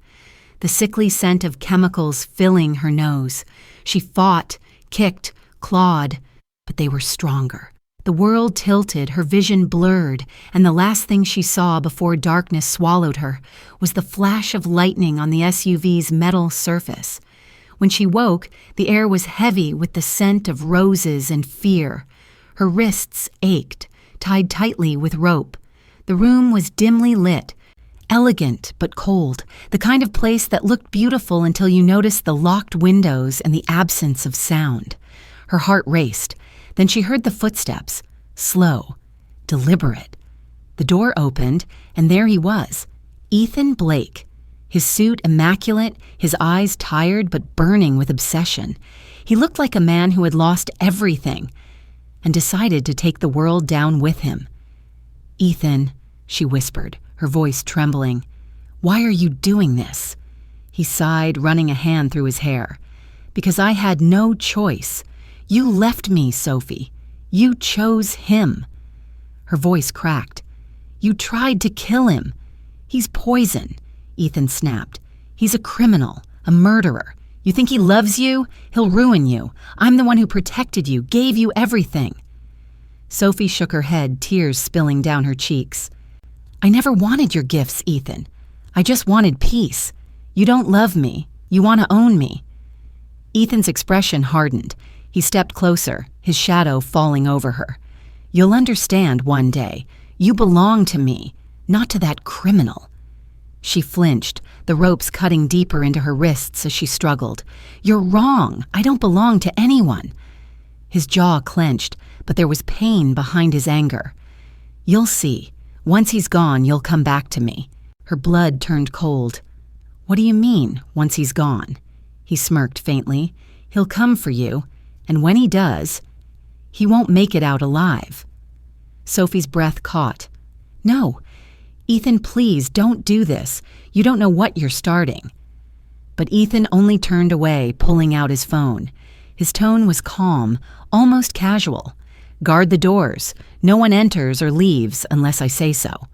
The sickly scent of chemicals filling her nose. She fought, kicked, clawed, but they were stronger. The world tilted, her vision blurred, and the last thing she saw before darkness swallowed her was the flash of lightning on the SUV's metal surface. When she woke, the air was heavy with the scent of roses and fear. Her wrists ached, tied tightly with rope. The room was dimly lit, Elegant but cold, the kind of place that looked beautiful until you noticed the locked windows and the absence of sound. Her heart raced. Then she heard the footsteps, slow, deliberate. The door opened, and there he was, Ethan Blake. His suit immaculate, his eyes tired but burning with obsession. He looked like a man who had lost everything and decided to take the world down with him. "Ethan," she whispered, her voice trembling, "why are you doing this?" He sighed, running a hand through his hair. "Because I had no choice. You left me, Sophie. You chose him." Her voice cracked. "You tried to kill him. He's poison," Ethan snapped. "He's a criminal, a murderer. You think he loves you? He'll ruin you. I'm the one who protected you, gave you everything." Sophie shook her head, tears spilling down her cheeks. "I never wanted your gifts, Ethan. I just wanted peace. You don't love me. You want to own me." Ethan's expression hardened. He stepped closer, his shadow falling over her. "You'll understand one day. You belong to me, not to that criminal." She flinched, the ropes cutting deeper into her wrists as she struggled. "You're wrong. I don't belong to anyone." His jaw clenched, but there was pain behind his anger. "You'll see. Once he's gone, you'll come back to me." Her blood turned cold. "What do you mean, once he's gone?" He smirked faintly. "He'll come for you, and when he does, he won't make it out alive." Sophie's breath caught. "No, Ethan, please don't do this. You don't know what you're starting." But Ethan only turned away, pulling out his phone. His tone was calm, almost casual. "Guard the doors. No one enters or leaves unless I say so."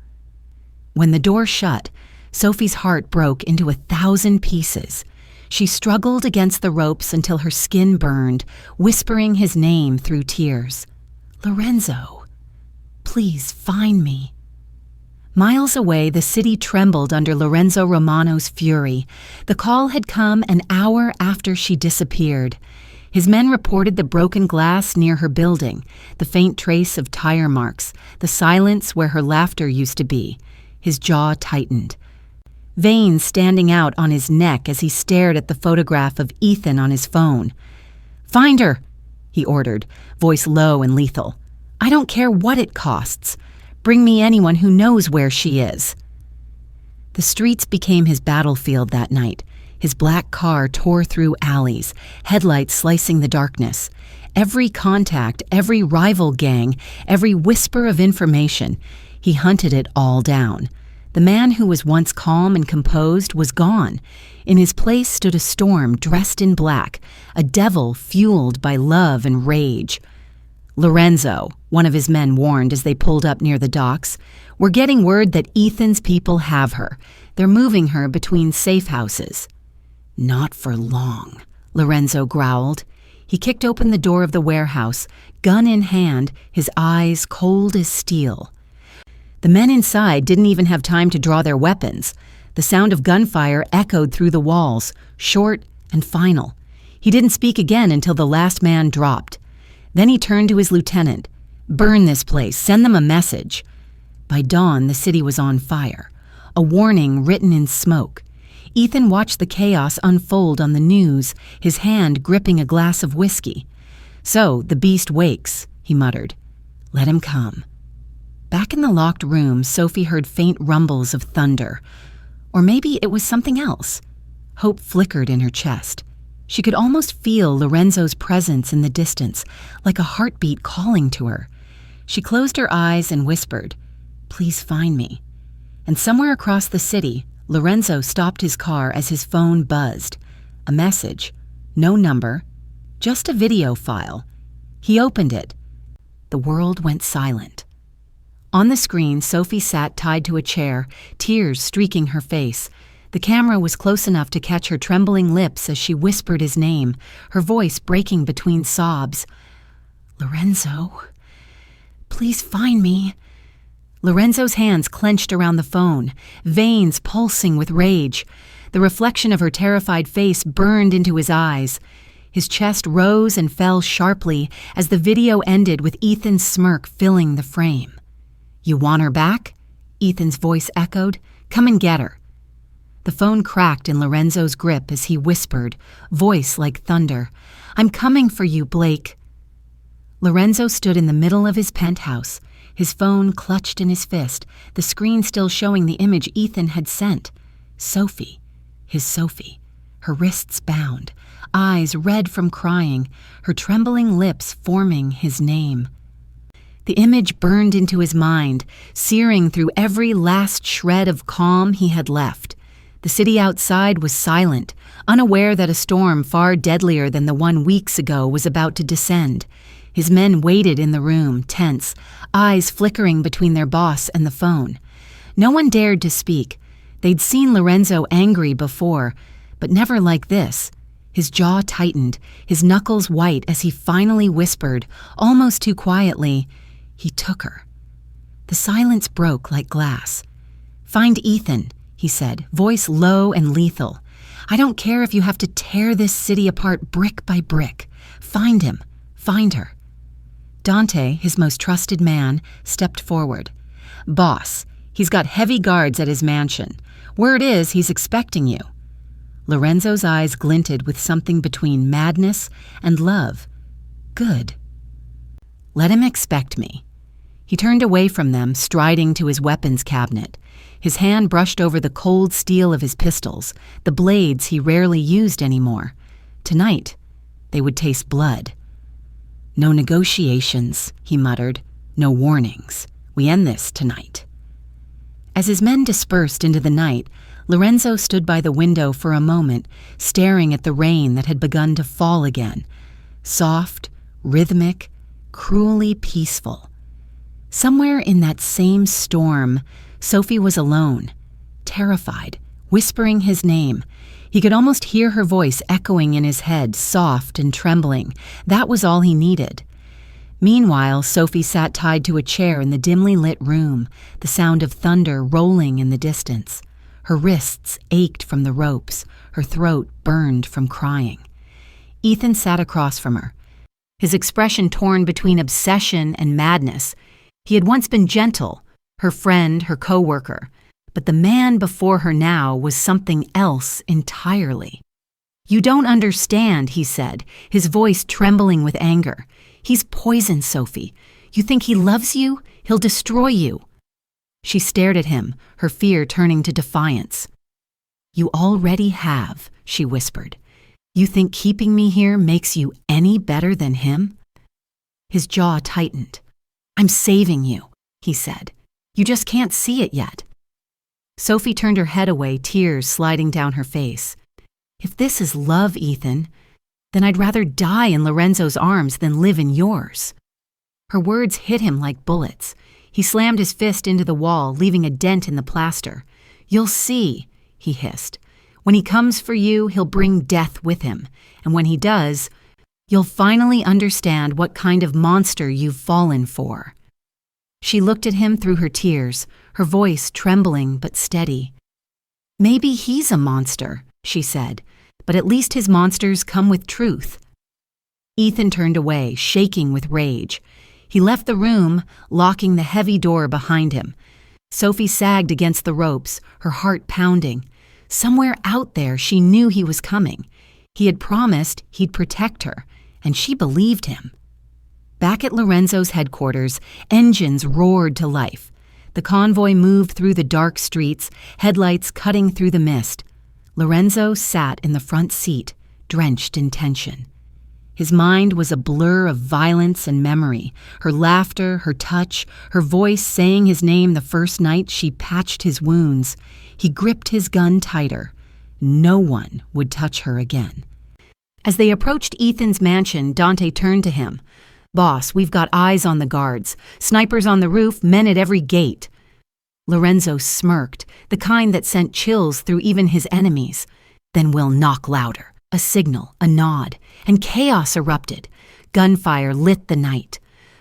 When the door shut, Sophie's heart broke into 1,000 pieces. She struggled against the ropes until her skin burned, whispering his name through tears. "Lorenzo, please find me." Miles away, the city trembled under Lorenzo Romano's fury. The call had come an hour after she disappeared. His men reported the broken glass near her building, the faint trace of tire marks, the silence where her laughter used to be. His jaw tightened, veins standing out on his neck as he stared at the photograph of Ethan on his phone. "Find her," he ordered, voice low and lethal. "I don't care what it costs. Bring me anyone who knows where she is." The streets became his battlefield that night. His black car tore through alleys, headlights slicing the darkness. Every contact, every rival gang, every whisper of information, he hunted it all down. The man who was once calm and composed was gone. In his place stood a storm dressed in black, a devil fueled by love and rage. "Lorenzo," one of his men warned as they pulled up near the docks, "we're getting word that Ethan's people have her. They're moving her between safe houses." "Not for long," Lorenzo growled. He kicked open the door of the warehouse, gun in hand, his eyes cold as steel. The men inside didn't even have time to draw their weapons. The sound of gunfire echoed through the walls, short and final. He didn't speak again until the last man dropped. Then he turned to his lieutenant. "Burn this place. Send them a message." By dawn, the city was on fire, a warning written in smoke. Ethan watched the chaos unfold on the news, his hand gripping a glass of whiskey. "So, the beast wakes," he muttered. "Let him come." Back in the locked room, Sophie heard faint rumbles of thunder. Or maybe it was something else. Hope flickered in her chest. She could almost feel Lorenzo's presence in the distance, like a heartbeat calling to her. She closed her eyes and whispered, "Please find me." And somewhere across the city, Lorenzo stopped his car as his phone buzzed. A message. No number. Just a video file. He opened it. The world went silent. On the screen, Sophie sat tied to a chair, tears streaking her face. The camera was close enough to catch her trembling lips as she whispered his name, her voice breaking between sobs. "Lorenzo, please find me." Lorenzo's hands clenched around the phone, veins pulsing with rage. The reflection of her terrified face burned into his eyes. His chest rose and fell sharply as the video ended with Ethan's smirk filling the frame. "You want her back?" Ethan's voice echoed. Come and get her." The phone cracked in Lorenzo's grip as he whispered, voice like thunder, "I'm coming for you, Blake." Lorenzo stood in the middle of his penthouse, his phone clutched in his fist, the screen still showing the image Ethan had sent. Sophie, his Sophie, her wrists bound, eyes red from crying, her trembling lips forming his name. The image burned into his mind, searing through every last shred of calm he had left. The city outside was silent, unaware that a storm far deadlier than the one weeks ago was about to descend. His men waited in the room, tense, eyes flickering between their boss and the phone. No one dared to speak. They'd seen Lorenzo angry before, but never like this. His jaw tightened, his knuckles white as he finally whispered, almost too quietly, "He took her." The silence broke like glass. "Find Ethan," he said, voice low and lethal. "I don't care if you have to tear this city apart brick by brick. Find him. Find her." Dante, his most trusted man, stepped forward. "Boss, he's got heavy guards at his mansion. Word is he's expecting you." Lorenzo's eyes glinted with something between madness and love. "Good. Let him expect me." He turned away from them, striding to his weapons cabinet. His hand brushed over the cold steel of his pistols, the blades he rarely used anymore. Tonight, they would taste blood. "No negotiations," he muttered. "No warnings. We end this tonight." As his men dispersed into the night, Lorenzo stood by the window for a moment, staring at the rain that had begun to fall again. Soft, rhythmic, cruelly peaceful. Somewhere in that same storm, Sophie was alone, terrified, whispering his name. He could almost hear her voice echoing in his head, soft and trembling. That was all he needed. Meanwhile, Sophie sat tied to a chair in the dimly lit room, the sound of thunder rolling in the distance. Her wrists ached from the ropes, her throat burned from crying. Ethan sat across from her, his expression torn between obsession and madness. He had once been gentle, her friend, her co-worker, but the man before her now was something else entirely. "You don't understand," he said, his voice trembling with anger. "He's poison, Sophie. You think he loves you? He'll destroy you." She stared at him, her fear turning to defiance. "You already have," she whispered. "You think keeping me here makes you any better than him?" His jaw tightened. "I'm saving you," he said. "You just can't see it yet." Sophie turned her head away, tears sliding down her face. "If this is love, Ethan, then I'd rather die in Lorenzo's arms than live in yours." Her words hit him like bullets. He slammed his fist into the wall, leaving a dent in the plaster. "You'll see," he hissed. "When he comes for you, he'll bring death with him. And when he does, you'll finally understand what kind of monster you've fallen for." She looked at him through her tears, her voice trembling but steady. "Maybe he's a monster," she said, "but at least his monsters come with truth." Ethan turned away, shaking with rage. He left the room, locking the heavy door behind him. Sophie sagged against the ropes, her heart pounding. Somewhere out there she knew he was coming. He had promised he'd protect her, and she believed him. Back at Lorenzo's headquarters, engines roared to life. The convoy moved through the dark streets, headlights cutting through the mist. Lorenzo sat in the front seat, drenched in tension. His mind was a blur of violence and memory, her laughter, her touch, her voice saying his name the first night she patched his wounds. He gripped his gun tighter. No one would touch her again. As they approached Ethan's mansion, Dante turned to him. "Boss, we've got eyes on the guards. Snipers on the roof, men at every gate." Lorenzo smirked, the kind that sent chills through even his enemies. "Then we'll knock louder." A signal, a nod, and chaos erupted. Gunfire lit the night.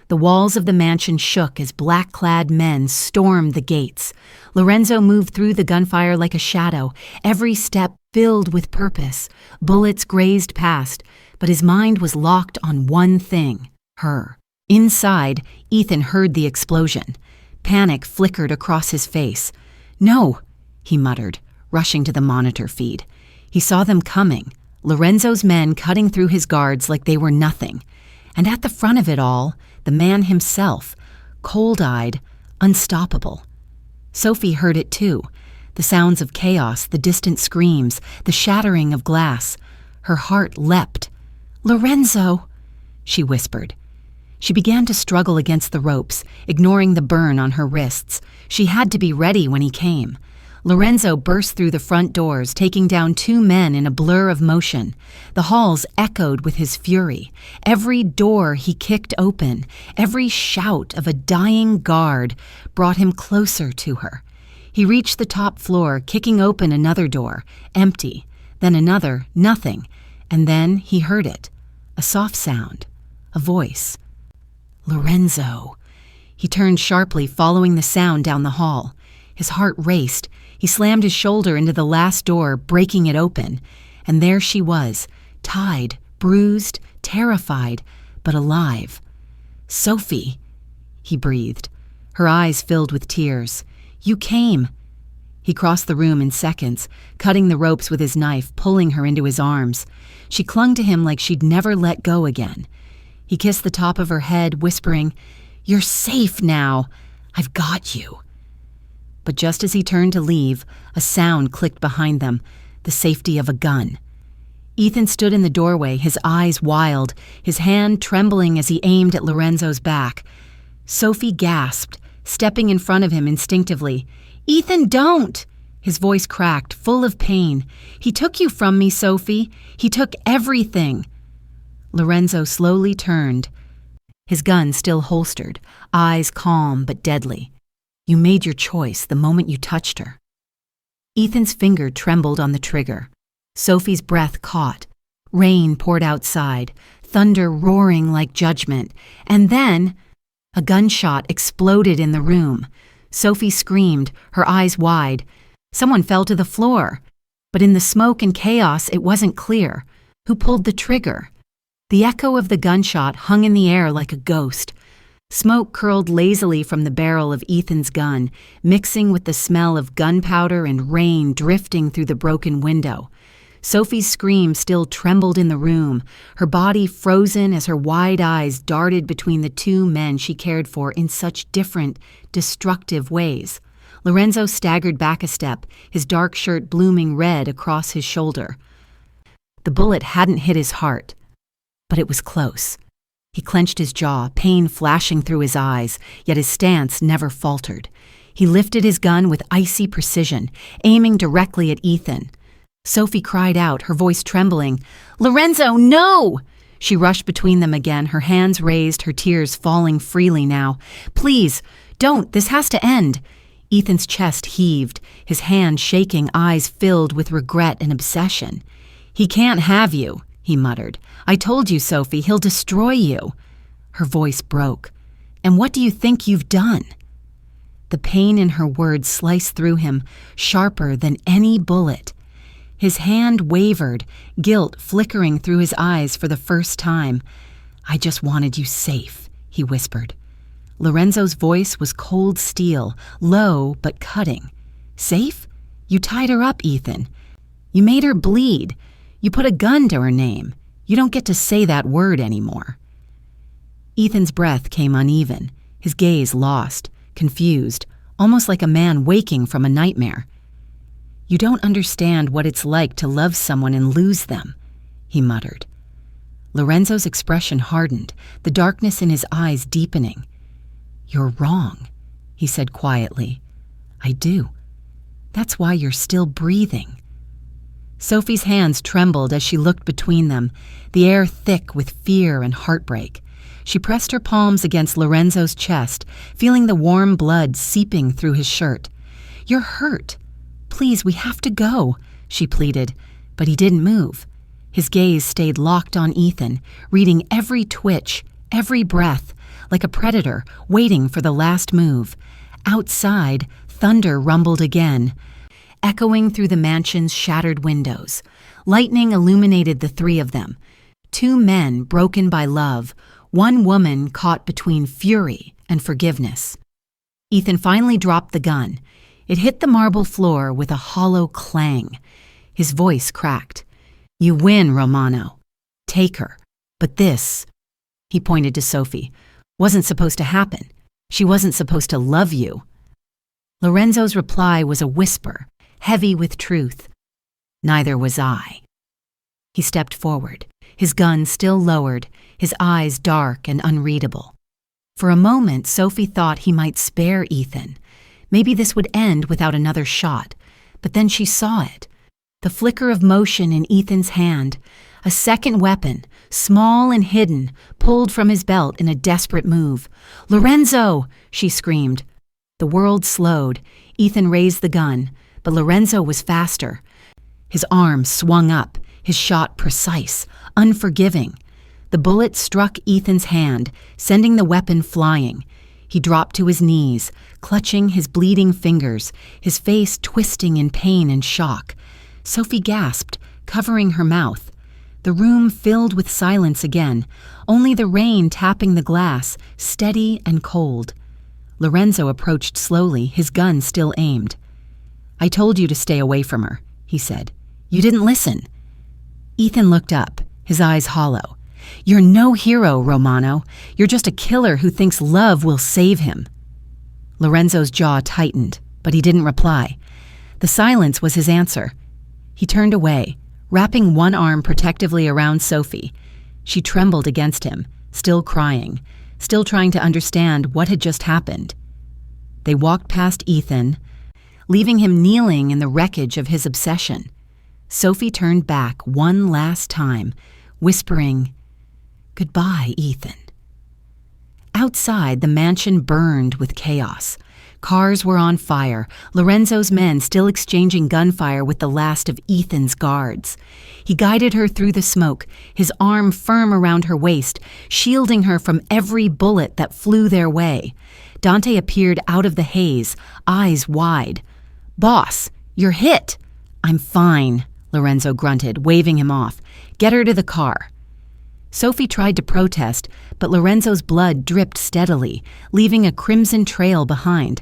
The walls of the mansion shook as black-clad men stormed the gates. Lorenzo moved through the gunfire like a shadow, every step filled with purpose. Bullets grazed past, but his mind was locked on one thing, her. Inside, Ethan heard the explosion. Panic flickered across his face. "No!" he muttered, rushing to the monitor feed. He saw them coming, Lorenzo's men cutting through his guards like they were nothing. And at the front of it all, the man himself, cold-eyed, unstoppable. Sophie heard it too, the sounds of chaos, the distant screams, the shattering of glass. Her heart leapt. "Lorenzo!" she whispered. She began to struggle against the ropes, ignoring the burn on her wrists. She had to be ready when he came. Lorenzo burst through the front doors, taking down 2 men in a blur of motion. The halls echoed with his fury. Every door he kicked open, every shout of a dying guard brought him closer to her. He reached the top floor, kicking open another door, empty, then another, nothing, and then he heard it, a soft sound, a voice. Lorenzo. He turned sharply, following the sound down the hall. His heart raced. He slammed his shoulder into the last door, breaking it open. And there she was, tied, bruised, terrified, but alive. "Sophie," he breathed. Her eyes filled with tears. "You came." He crossed the room in seconds, cutting the ropes with his knife, pulling her into his arms. She clung to him like she'd never let go again. He kissed the top of her head, whispering, "You're safe now. I've got you." But just as he turned to leave, a sound clicked behind them, the safety of a gun. Ethan stood in the doorway, his eyes wild, his hand trembling as he aimed at Lorenzo's back. Sophie gasped, stepping in front of him instinctively. "Ethan, don't!" His voice cracked, full of pain. "He took you from me, Sophie. He took everything." Lorenzo slowly turned, his gun still holstered, eyes calm but deadly. "You made your choice the moment you touched her." Ethan's finger trembled on the trigger. Sophie's breath caught. Rain poured outside, thunder roaring like judgment. And then a gunshot exploded in the room. Sophie screamed, her eyes wide. Someone fell to the floor. But in the smoke and chaos, it wasn't clear. Who pulled the trigger? The echo of the gunshot hung in the air like a ghost. Smoke curled lazily from the barrel of Ethan's gun, mixing with the smell of gunpowder and rain drifting through the broken window. Sophie's scream still trembled in the room, her body frozen as her wide eyes darted between the 2 men she cared for in such different, destructive ways. Lorenzo staggered back a step, his dark shirt blooming red across his shoulder. The bullet hadn't hit his heart, but it was close. He clenched his jaw, pain flashing through his eyes, yet his stance never faltered. He lifted his gun with icy precision, aiming directly at Ethan. Sophie cried out, her voice trembling, "Lorenzo, no!" She rushed between them again, her hands raised, her tears falling freely now. "Please, don't, this has to end." Ethan's chest heaved, his hand shaking, eyes filled with regret and obsession. "He can't have you," he muttered. "I told you, Sophie, he'll destroy you." Her voice broke. "And what do you think you've done?" The pain in her words sliced through him, sharper than any bullet. His hand wavered, guilt flickering through his eyes for the first time. "I just wanted you safe," he whispered. Lorenzo's voice was cold steel, low but cutting. "Safe? You tied her up, Ethan. You made her bleed. You put a gun to her name. You don't get to say that word anymore." Ethan's breath came uneven, his gaze lost, confused, almost like a man waking from a nightmare. "You don't understand what it's like to love someone and lose them," he muttered. Lorenzo's expression hardened, the darkness in his eyes deepening. "You're wrong," he said quietly. "I do. That's why you're still breathing." Sophie's hands trembled as she looked between them, the air thick with fear and heartbreak. She pressed her palms against Lorenzo's chest, feeling the warm blood seeping through his shirt. "You're hurt. Please, we have to go," she pleaded, but he didn't move. His gaze stayed locked on Ethan, reading every twitch, every breath, like a predator waiting for the last move. Outside, thunder rumbled again, echoing through the mansion's shattered windows. Lightning illuminated the 3 of them. 2 men broken by love, 1 woman caught between fury and forgiveness. Ethan finally dropped the gun. It hit the marble floor with a hollow clang. His voice cracked. "You win, Romano. Take her. But this," he pointed to Sophie, "wasn't supposed to happen. She wasn't supposed to love you." Lorenzo's reply was a whisper, heavy with truth. "Neither was I." He stepped forward, his gun still lowered, his eyes dark and unreadable. For a moment, Sophie thought he might spare Ethan. Maybe this would end without another shot. But then she saw it. The flicker of motion in Ethan's hand. A second weapon, small and hidden, pulled from his belt in a desperate move. "Lorenzo!" she screamed. The world slowed. Ethan raised the gun, but Lorenzo was faster. His arm swung up, his shot precise, unforgiving. The bullet struck Ethan's hand, sending the weapon flying. He dropped to his knees, clutching his bleeding fingers, his face twisting in pain and shock. Sophie gasped, covering her mouth. The room filled with silence again, only the rain tapping the glass, steady and cold. Lorenzo approached slowly, his gun still aimed. "I told you to stay away from her," he said. "You didn't listen." Ethan looked up, his eyes hollow. "You're no hero, Romano. You're just a killer who thinks love will save him." Lorenzo's jaw tightened, but he didn't reply. The silence was his answer. He turned away, wrapping one arm protectively around Sophie. She trembled against him, still crying, still trying to understand what had just happened. They walked past Ethan, leaving him kneeling in the wreckage of his obsession. Sophie turned back one last time, whispering, "Goodbye, Ethan." Outside, the mansion burned with chaos. Cars were on fire, Lorenzo's men still exchanging gunfire with the last of Ethan's guards. He guided her through the smoke, his arm firm around her waist, shielding her from every bullet that flew their way. Dante appeared out of the haze, eyes wide. "Boss, you're hit." "I'm fine," Lorenzo grunted, waving him off. "Get her to the car." Sophie tried to protest, but Lorenzo's blood dripped steadily, leaving a crimson trail behind.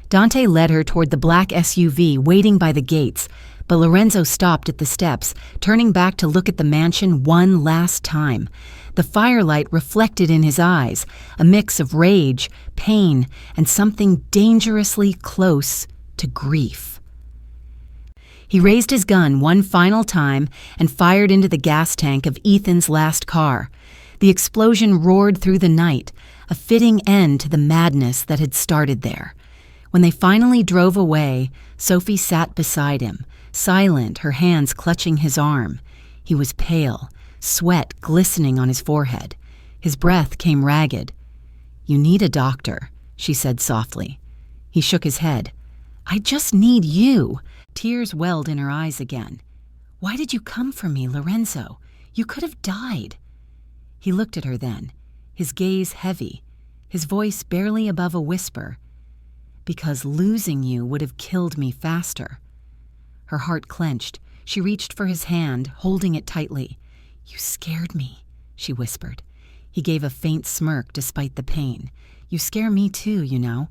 Dante led her toward the black SUV waiting by the gates, but Lorenzo stopped at the steps, turning back to look at the mansion one last time. The firelight reflected in his eyes, a mix of rage, pain, and something dangerously close to grief. He raised his gun one final time and fired into the gas tank of Ethan's last car. The explosion roared through the night, a fitting end to the madness that had started there. When they finally drove away, Sophie sat beside him, silent, her hands clutching his arm. He was pale, sweat glistening on his forehead. His breath came ragged. "You need a doctor," she said softly. He shook his head. "I just need you." Tears welled in her eyes again. "Why did you come for me, Lorenzo? You could have died." He looked at her then, his gaze heavy, his voice barely above a whisper. "Because losing you would have killed me faster." Her heart clenched. She reached for his hand, holding it tightly. "You scared me," she whispered. He gave a faint smirk despite the pain. "You scare me too, you know."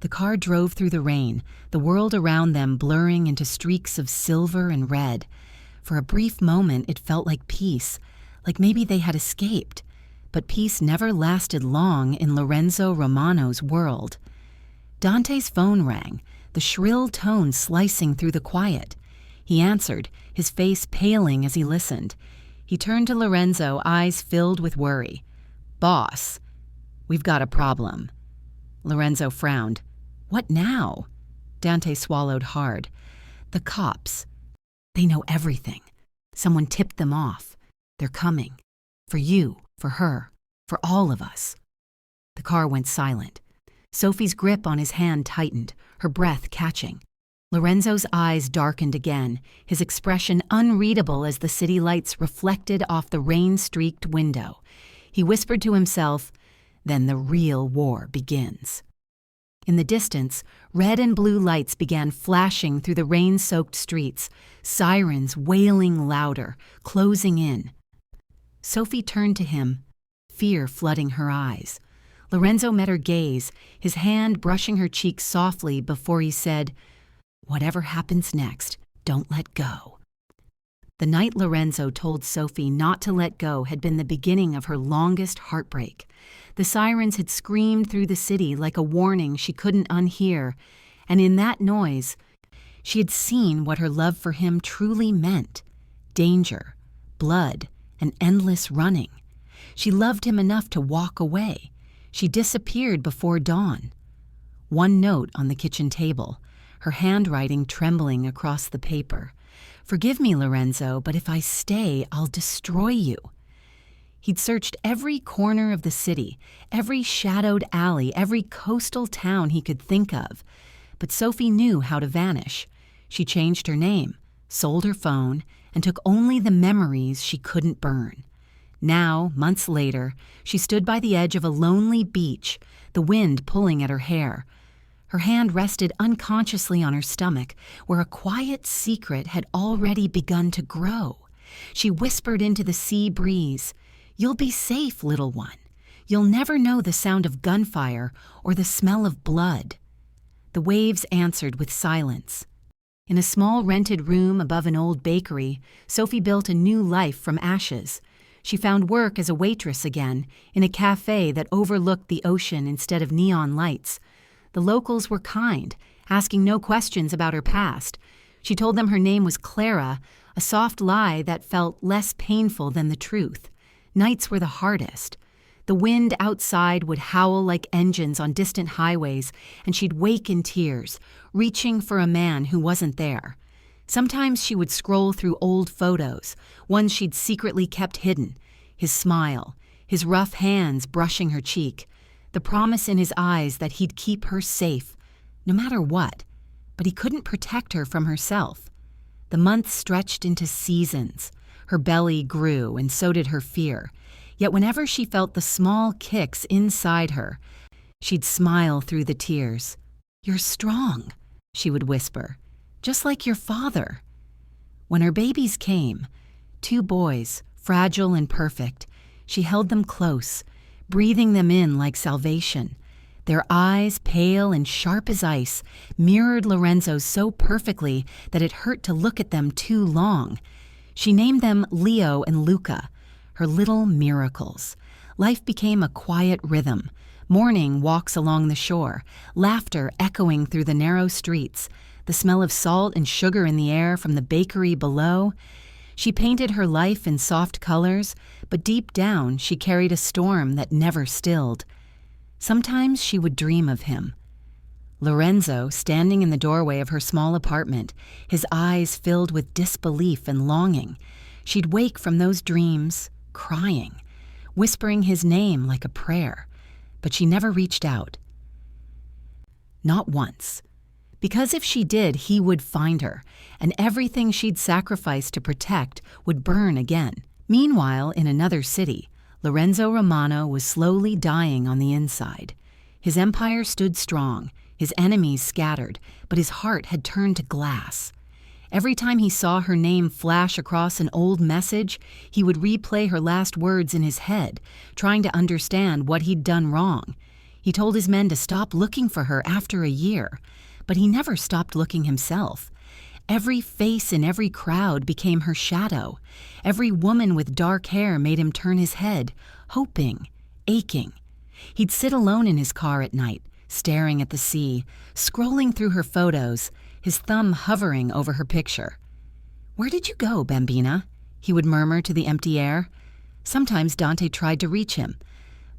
The car drove through the rain, the world around them blurring into streaks of silver and red. For a brief moment, it felt like peace, like maybe they had escaped. But peace never lasted long in Lorenzo Romano's world. Dante's phone rang, the shrill tone slicing through the quiet. He answered, his face paling as he listened. He turned to Lorenzo, eyes filled with worry. "Boss, we've got a problem." Lorenzo frowned. "What now?" Dante swallowed hard. "The cops. They know everything. Someone tipped them off. They're coming. For you, for her, for all of us." The car went silent. Sophie's grip on his hand tightened, her breath catching. Lorenzo's eyes darkened again, his expression unreadable as the city lights reflected off the rain-streaked window. He whispered to himself, "Then the real war begins." In the distance, red and blue lights began flashing through the rain-soaked streets, sirens wailing louder, closing in. Sophie turned to him, fear flooding her eyes. Lorenzo met her gaze, his hand brushing her cheek softly before he said, "Whatever happens next, don't let go." The night Lorenzo told Sophie not to let go had been the beginning of her longest heartbreak. The sirens had screamed through the city like a warning she couldn't unhear, and in that noise, she had seen what her love for him truly meant: danger, blood, and endless running. She loved him enough to walk away. She disappeared before dawn. One note on the kitchen table, her handwriting trembling across the paper. "Forgive me, Lorenzo, but if I stay, I'll destroy you." He'd searched every corner of the city, every shadowed alley, every coastal town he could think of. But Sophie knew how to vanish. She changed her name, sold her phone, and took only the memories she couldn't burn. Now, months later, she stood by the edge of a lonely beach, the wind pulling at her hair. Her hand rested unconsciously on her stomach, where a quiet secret had already begun to grow. She whispered into the sea breeze, "You'll be safe, little one. You'll never know the sound of gunfire or the smell of blood." The waves answered with silence. In a small rented room above an old bakery, Sophie built a new life from ashes. She found work as a waitress again, in a cafe that overlooked the ocean instead of neon lights. The locals were kind, asking no questions about her past. She told them her name was Clara, a soft lie that felt less painful than the truth. Nights were the hardest. The wind outside would howl like engines on distant highways, and she'd wake in tears, reaching for a man who wasn't there. Sometimes she would scroll through old photos, ones she'd secretly kept hidden. His smile, his rough hands brushing her cheek, the promise in his eyes that he'd keep her safe, no matter what. But he couldn't protect her from herself. The months stretched into seasons. Her belly grew, and so did her fear. Yet whenever she felt the small kicks inside her, she'd smile through the tears. "You're strong," she would whisper, "just like your father." When her babies came, 2 boys, fragile and perfect, she held them close, breathing them in like salvation. Their eyes, pale and sharp as ice, mirrored Lorenzo's so perfectly that it hurt to look at them too long. She named them Leo and Luca, her little miracles. Life became a quiet rhythm. Morning walks along the shore, laughter echoing through the narrow streets, the smell of salt and sugar in the air from the bakery below. She painted her life in soft colors, but deep down she carried a storm that never stilled. Sometimes she would dream of him. Lorenzo, standing in the doorway of her small apartment, his eyes filled with disbelief and longing. She'd wake from those dreams, crying, whispering his name like a prayer, but she never reached out. Not once. Because if she did, he would find her, and everything she'd sacrificed to protect would burn again. Meanwhile, in another city, Lorenzo Romano was slowly dying on the inside. His empire stood strong, his enemies scattered, but his heart had turned to glass. Every time he saw her name flash across an old message, he would replay her last words in his head, trying to understand what he'd done wrong. He told his men to stop looking for her after a year, but he never stopped looking himself. Every face in every crowd became her shadow. Every woman with dark hair made him turn his head, hoping, aching. He'd sit alone in his car at night, staring at the sea, scrolling through her photos, his thumb hovering over her picture. "Where did you go, Bambina?" he would murmur to the empty air. Sometimes Dante tried to reach him.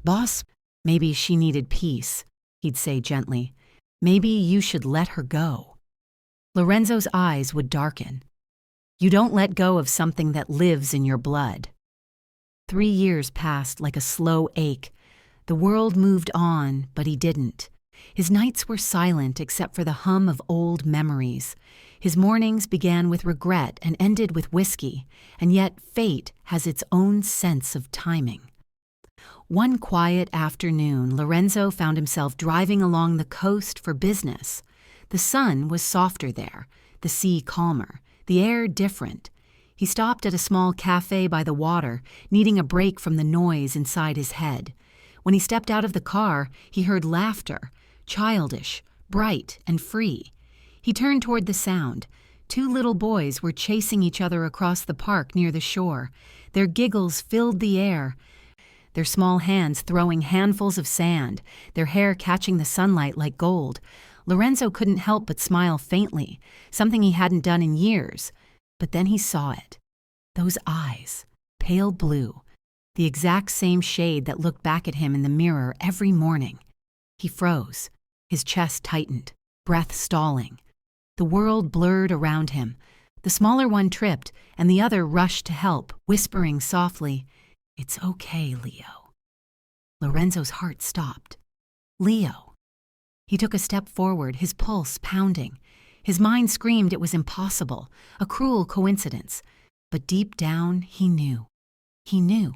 "Boss, maybe she needed peace," he'd say gently. "Maybe you should let her go." Lorenzo's eyes would darken. "You don't let go of something that lives in your blood." 3 years passed like a slow ache. The world moved on, but he didn't. His nights were silent except for the hum of old memories. His mornings began with regret and ended with whiskey, and yet fate has its own sense of timing. One quiet afternoon, Lorenzo found himself driving along the coast for business. The sun was softer there, the sea calmer, the air different. He stopped at a small cafe by the water, needing a break from the noise inside his head. When he stepped out of the car, he heard laughter, childish, bright, and free. He turned toward the sound. 2 little boys were chasing each other across the park near the shore. Their giggles filled the air, their small hands throwing handfuls of sand, their hair catching the sunlight like gold. Lorenzo couldn't help but smile faintly, something he hadn't done in years. But then he saw it. Those eyes, pale blue, the exact same shade that looked back at him in the mirror every morning. He froze, his chest tightened, breath stalling. The world blurred around him. The smaller one tripped, and the other rushed to help, whispering softly, "It's okay, Leo." Lorenzo's heart stopped. Leo. He took a step forward, his pulse pounding. His mind screamed it was impossible, a cruel coincidence. But deep down, he knew. He knew.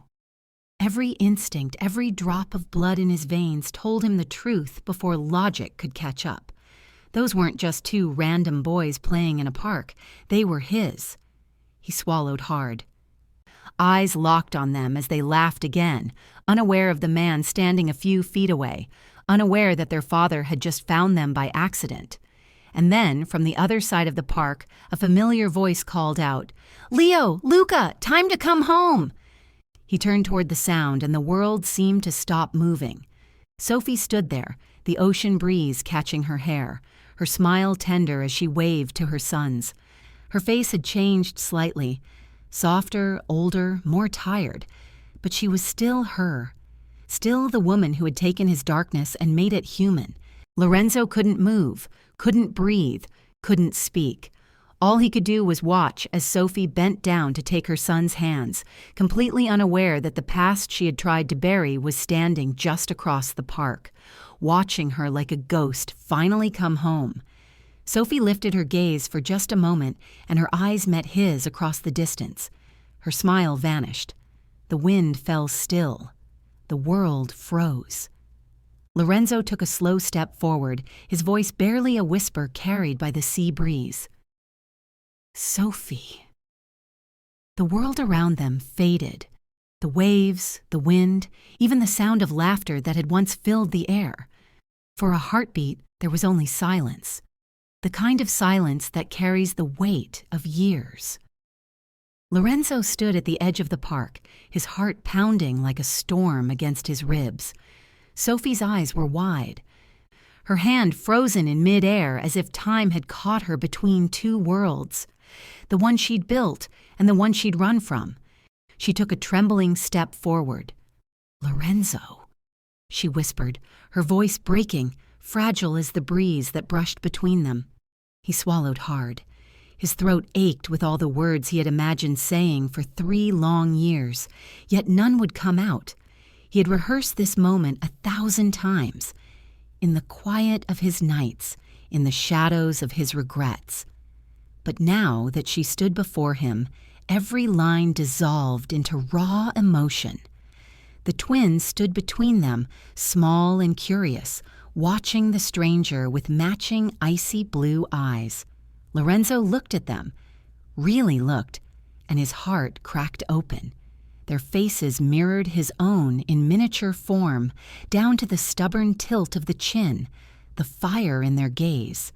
Every instinct, every drop of blood in his veins told him the truth before logic could catch up. Those weren't just 2 random boys playing in a park. They were his. He swallowed hard. Eyes locked on them as they laughed again, unaware of the man standing a few feet away, unaware that their father had just found them by accident. And then, from the other side of the park, a familiar voice called out, "Leo, Luca, time to come home!" He turned toward the sound, and the world seemed to stop moving. Sophie stood there, the ocean breeze catching her hair, her smile tender as she waved to her sons. Her face had changed slightly, softer, older, more tired, but she was still her, still the woman who had taken his darkness and made it human. Lorenzo couldn't move, couldn't breathe, couldn't speak. All he could do was watch as Sophie bent down to take her son's hands, completely unaware that the past she had tried to bury was standing just across the park, watching her like a ghost finally come home. Sophie lifted her gaze for just a moment, and her eyes met his across the distance. Her smile vanished. The wind fell still. The world froze. Lorenzo took a slow step forward, his voice barely a whisper carried by the sea breeze. "Sophie." The world around them faded. The waves, the wind, even the sound of laughter that had once filled the air. For a heartbeat, there was only silence. The kind of silence that carries the weight of years. Lorenzo stood at the edge of the park, his heart pounding like a storm against his ribs. Sophie's eyes were wide, her hand frozen in midair as if time had caught her between 2 worlds, the one she'd built and the one she'd run from. She took a trembling step forward. "Lorenzo," she whispered, her voice breaking, fragile as the breeze that brushed between them. He swallowed hard. His throat ached with all the words he had imagined saying for 3 long years, yet none would come out. He had rehearsed this moment 1,000 times, in the quiet of his nights, in the shadows of his regrets. But now that she stood before him, every line dissolved into raw emotion. The twins stood between them, small and curious, watching the stranger with matching icy blue eyes. Lorenzo looked at them, really looked, and his heart cracked open. Their faces mirrored his own in miniature form, down to the stubborn tilt of the chin, the fire in their gaze.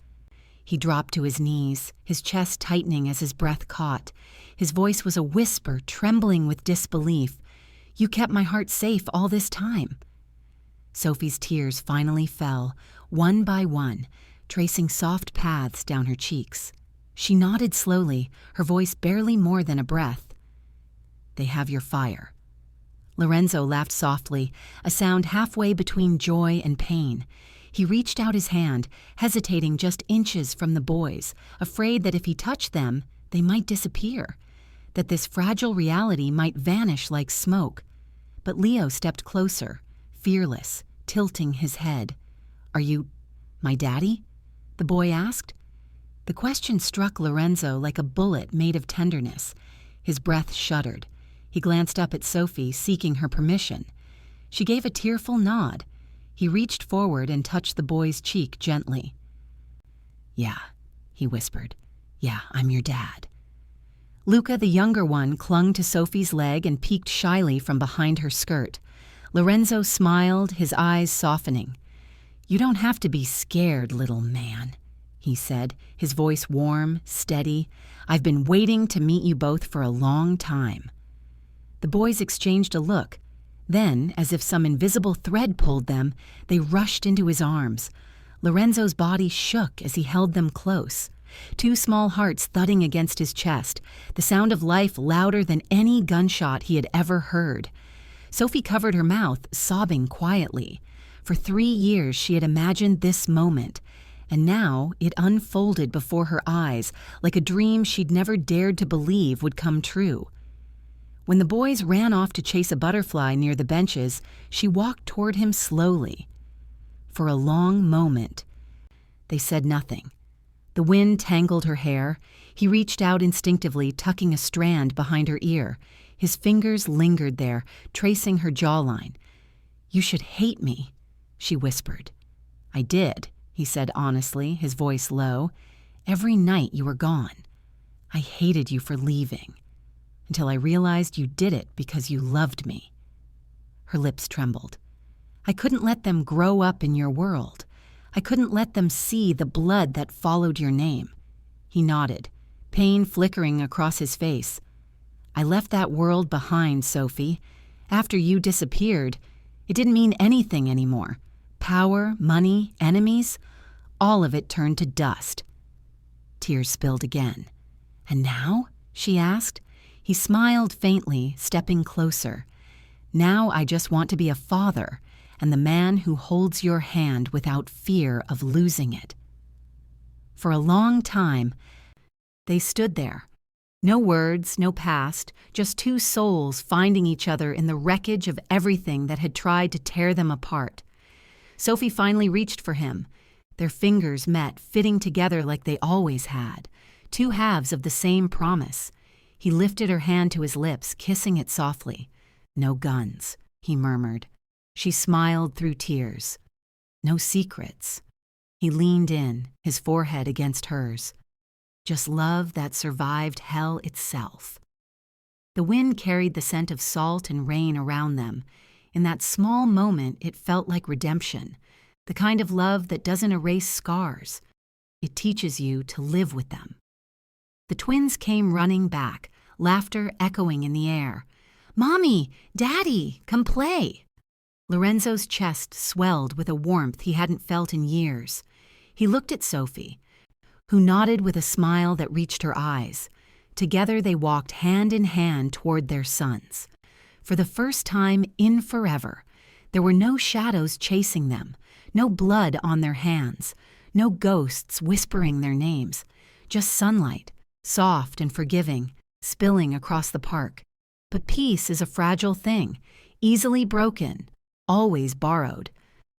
He dropped to his knees, his chest tightening as his breath caught. His voice was a whisper, trembling with disbelief. "You kept my heart safe all this time." Sophie's tears finally fell, one by one, tracing soft paths down her cheeks. She nodded slowly, her voice barely more than a breath. "They have your fire." Lorenzo laughed softly, a sound halfway between joy and pain. He reached out his hand, hesitating just inches from the boys, afraid that if he touched them, they might disappear, that this fragile reality might vanish like smoke. But Leo stepped closer, fearless, tilting his head. "Are you my daddy?" the boy asked. The question struck Lorenzo like a bullet made of tenderness. His breath shuddered. He glanced up at Sophie, seeking her permission. She gave a tearful nod. He reached forward and touched the boy's cheek gently. "Yeah," he whispered. "Yeah, I'm your dad." Luca, the younger one, clung to Sophie's leg and peeked shyly from behind her skirt. Lorenzo smiled, his eyes softening. "You don't have to be scared, little man," he said, his voice warm, steady. "I've been waiting to meet you both for a long time." The boys exchanged a look. Then, as if some invisible thread pulled them, they rushed into his arms. Lorenzo's body shook as he held them close. Two small hearts thudding against his chest, the sound of life louder than any gunshot he had ever heard. Sophie covered her mouth, sobbing quietly. For 3 years she had imagined this moment, and now it unfolded before her eyes like a dream she'd never dared to believe would come true. When the boys ran off to chase a butterfly near the benches, she walked toward him slowly. For a long moment, they said nothing. The wind tangled her hair. He reached out instinctively, tucking a strand behind her ear. His fingers lingered there, tracing her jawline. "You should hate me," she whispered. "I did," he said honestly, his voice low. "Every night you were gone. I hated you for leaving, until I realized you did it because you loved me." Her lips trembled. "I couldn't let them grow up in your world. I couldn't let them see the blood that followed your name." He nodded, pain flickering across his face. "I left that world behind, Sophie. After you disappeared, it didn't mean anything anymore. Power, money, enemies, all of it turned to dust." Tears spilled again. "And now?" she asked. He smiled faintly, stepping closer. "Now I just want to be a father, and the man who holds your hand without fear of losing it." For a long time, they stood there. No words, no past, just two souls finding each other in the wreckage of everything that had tried to tear them apart. Sophie finally reached for him. Their fingers met, fitting together like they always had, two halves of the same promise. He lifted her hand to his lips, kissing it softly. "No guns," he murmured. She smiled through tears. "No secrets." He leaned in, his forehead against hers. "Just love that survived hell itself." The wind carried the scent of salt and rain around them. In that small moment, it felt like redemption, the kind of love that doesn't erase scars. It teaches you to live with them. The twins came running back, laughter echoing in the air. "Mommy! Daddy! Come play!" Lorenzo's chest swelled with a warmth he hadn't felt in years. He looked at Sophie, who nodded with a smile that reached her eyes. Together they walked hand in hand toward their sons. For the first time in forever, there were no shadows chasing them, no blood on their hands, no ghosts whispering their names, just sunlight, soft and forgiving, spilling across the park. But peace is a fragile thing, easily broken, always borrowed.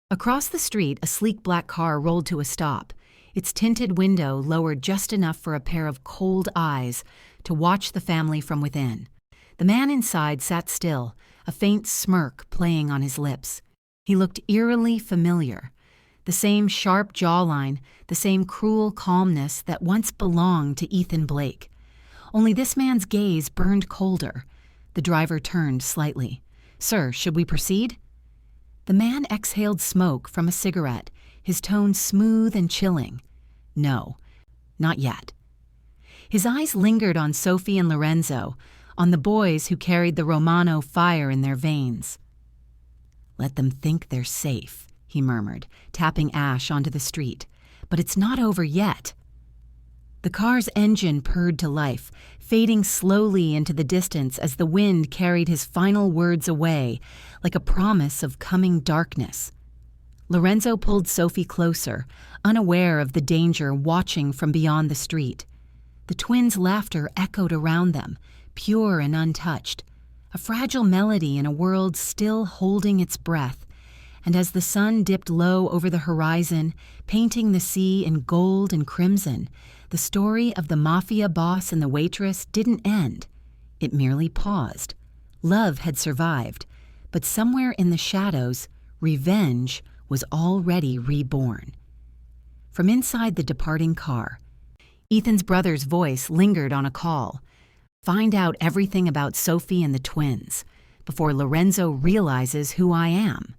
Across the street, a sleek black car rolled to a stop, its tinted window lowered just enough for a pair of cold eyes to watch the family from within. The man inside sat still, a faint smirk playing on his lips. He looked eerily familiar. The same sharp jawline, the same cruel calmness that once belonged to Ethan Blake. Only this man's gaze burned colder. The driver turned slightly. "Sir, should we proceed?" The man exhaled smoke from a cigarette, his tone smooth and chilling. "No, not yet." His eyes lingered on Sophie and Lorenzo, on the boys who carried the Romano fire in their veins. "Let them think they're safe," he murmured, tapping ash onto the street. "But it's not over yet." The car's engine purred to life, fading slowly into the distance as the wind carried his final words away, like a promise of coming darkness. Lorenzo pulled Sophie closer, unaware of the danger watching from beyond the street. The twins' laughter echoed around them, pure and untouched, a fragile melody in a world still holding its breath. And as the sun dipped low over the horizon, painting the sea in gold and crimson, the story of the Mafia Boss and the waitress didn't end. It merely paused. Love had survived, but somewhere in the shadows, revenge was already reborn. From inside the departing car, Ethan's brother's voice lingered on a call. "Find out everything about Sophie and the twins. before Lorenzo realizes who I am.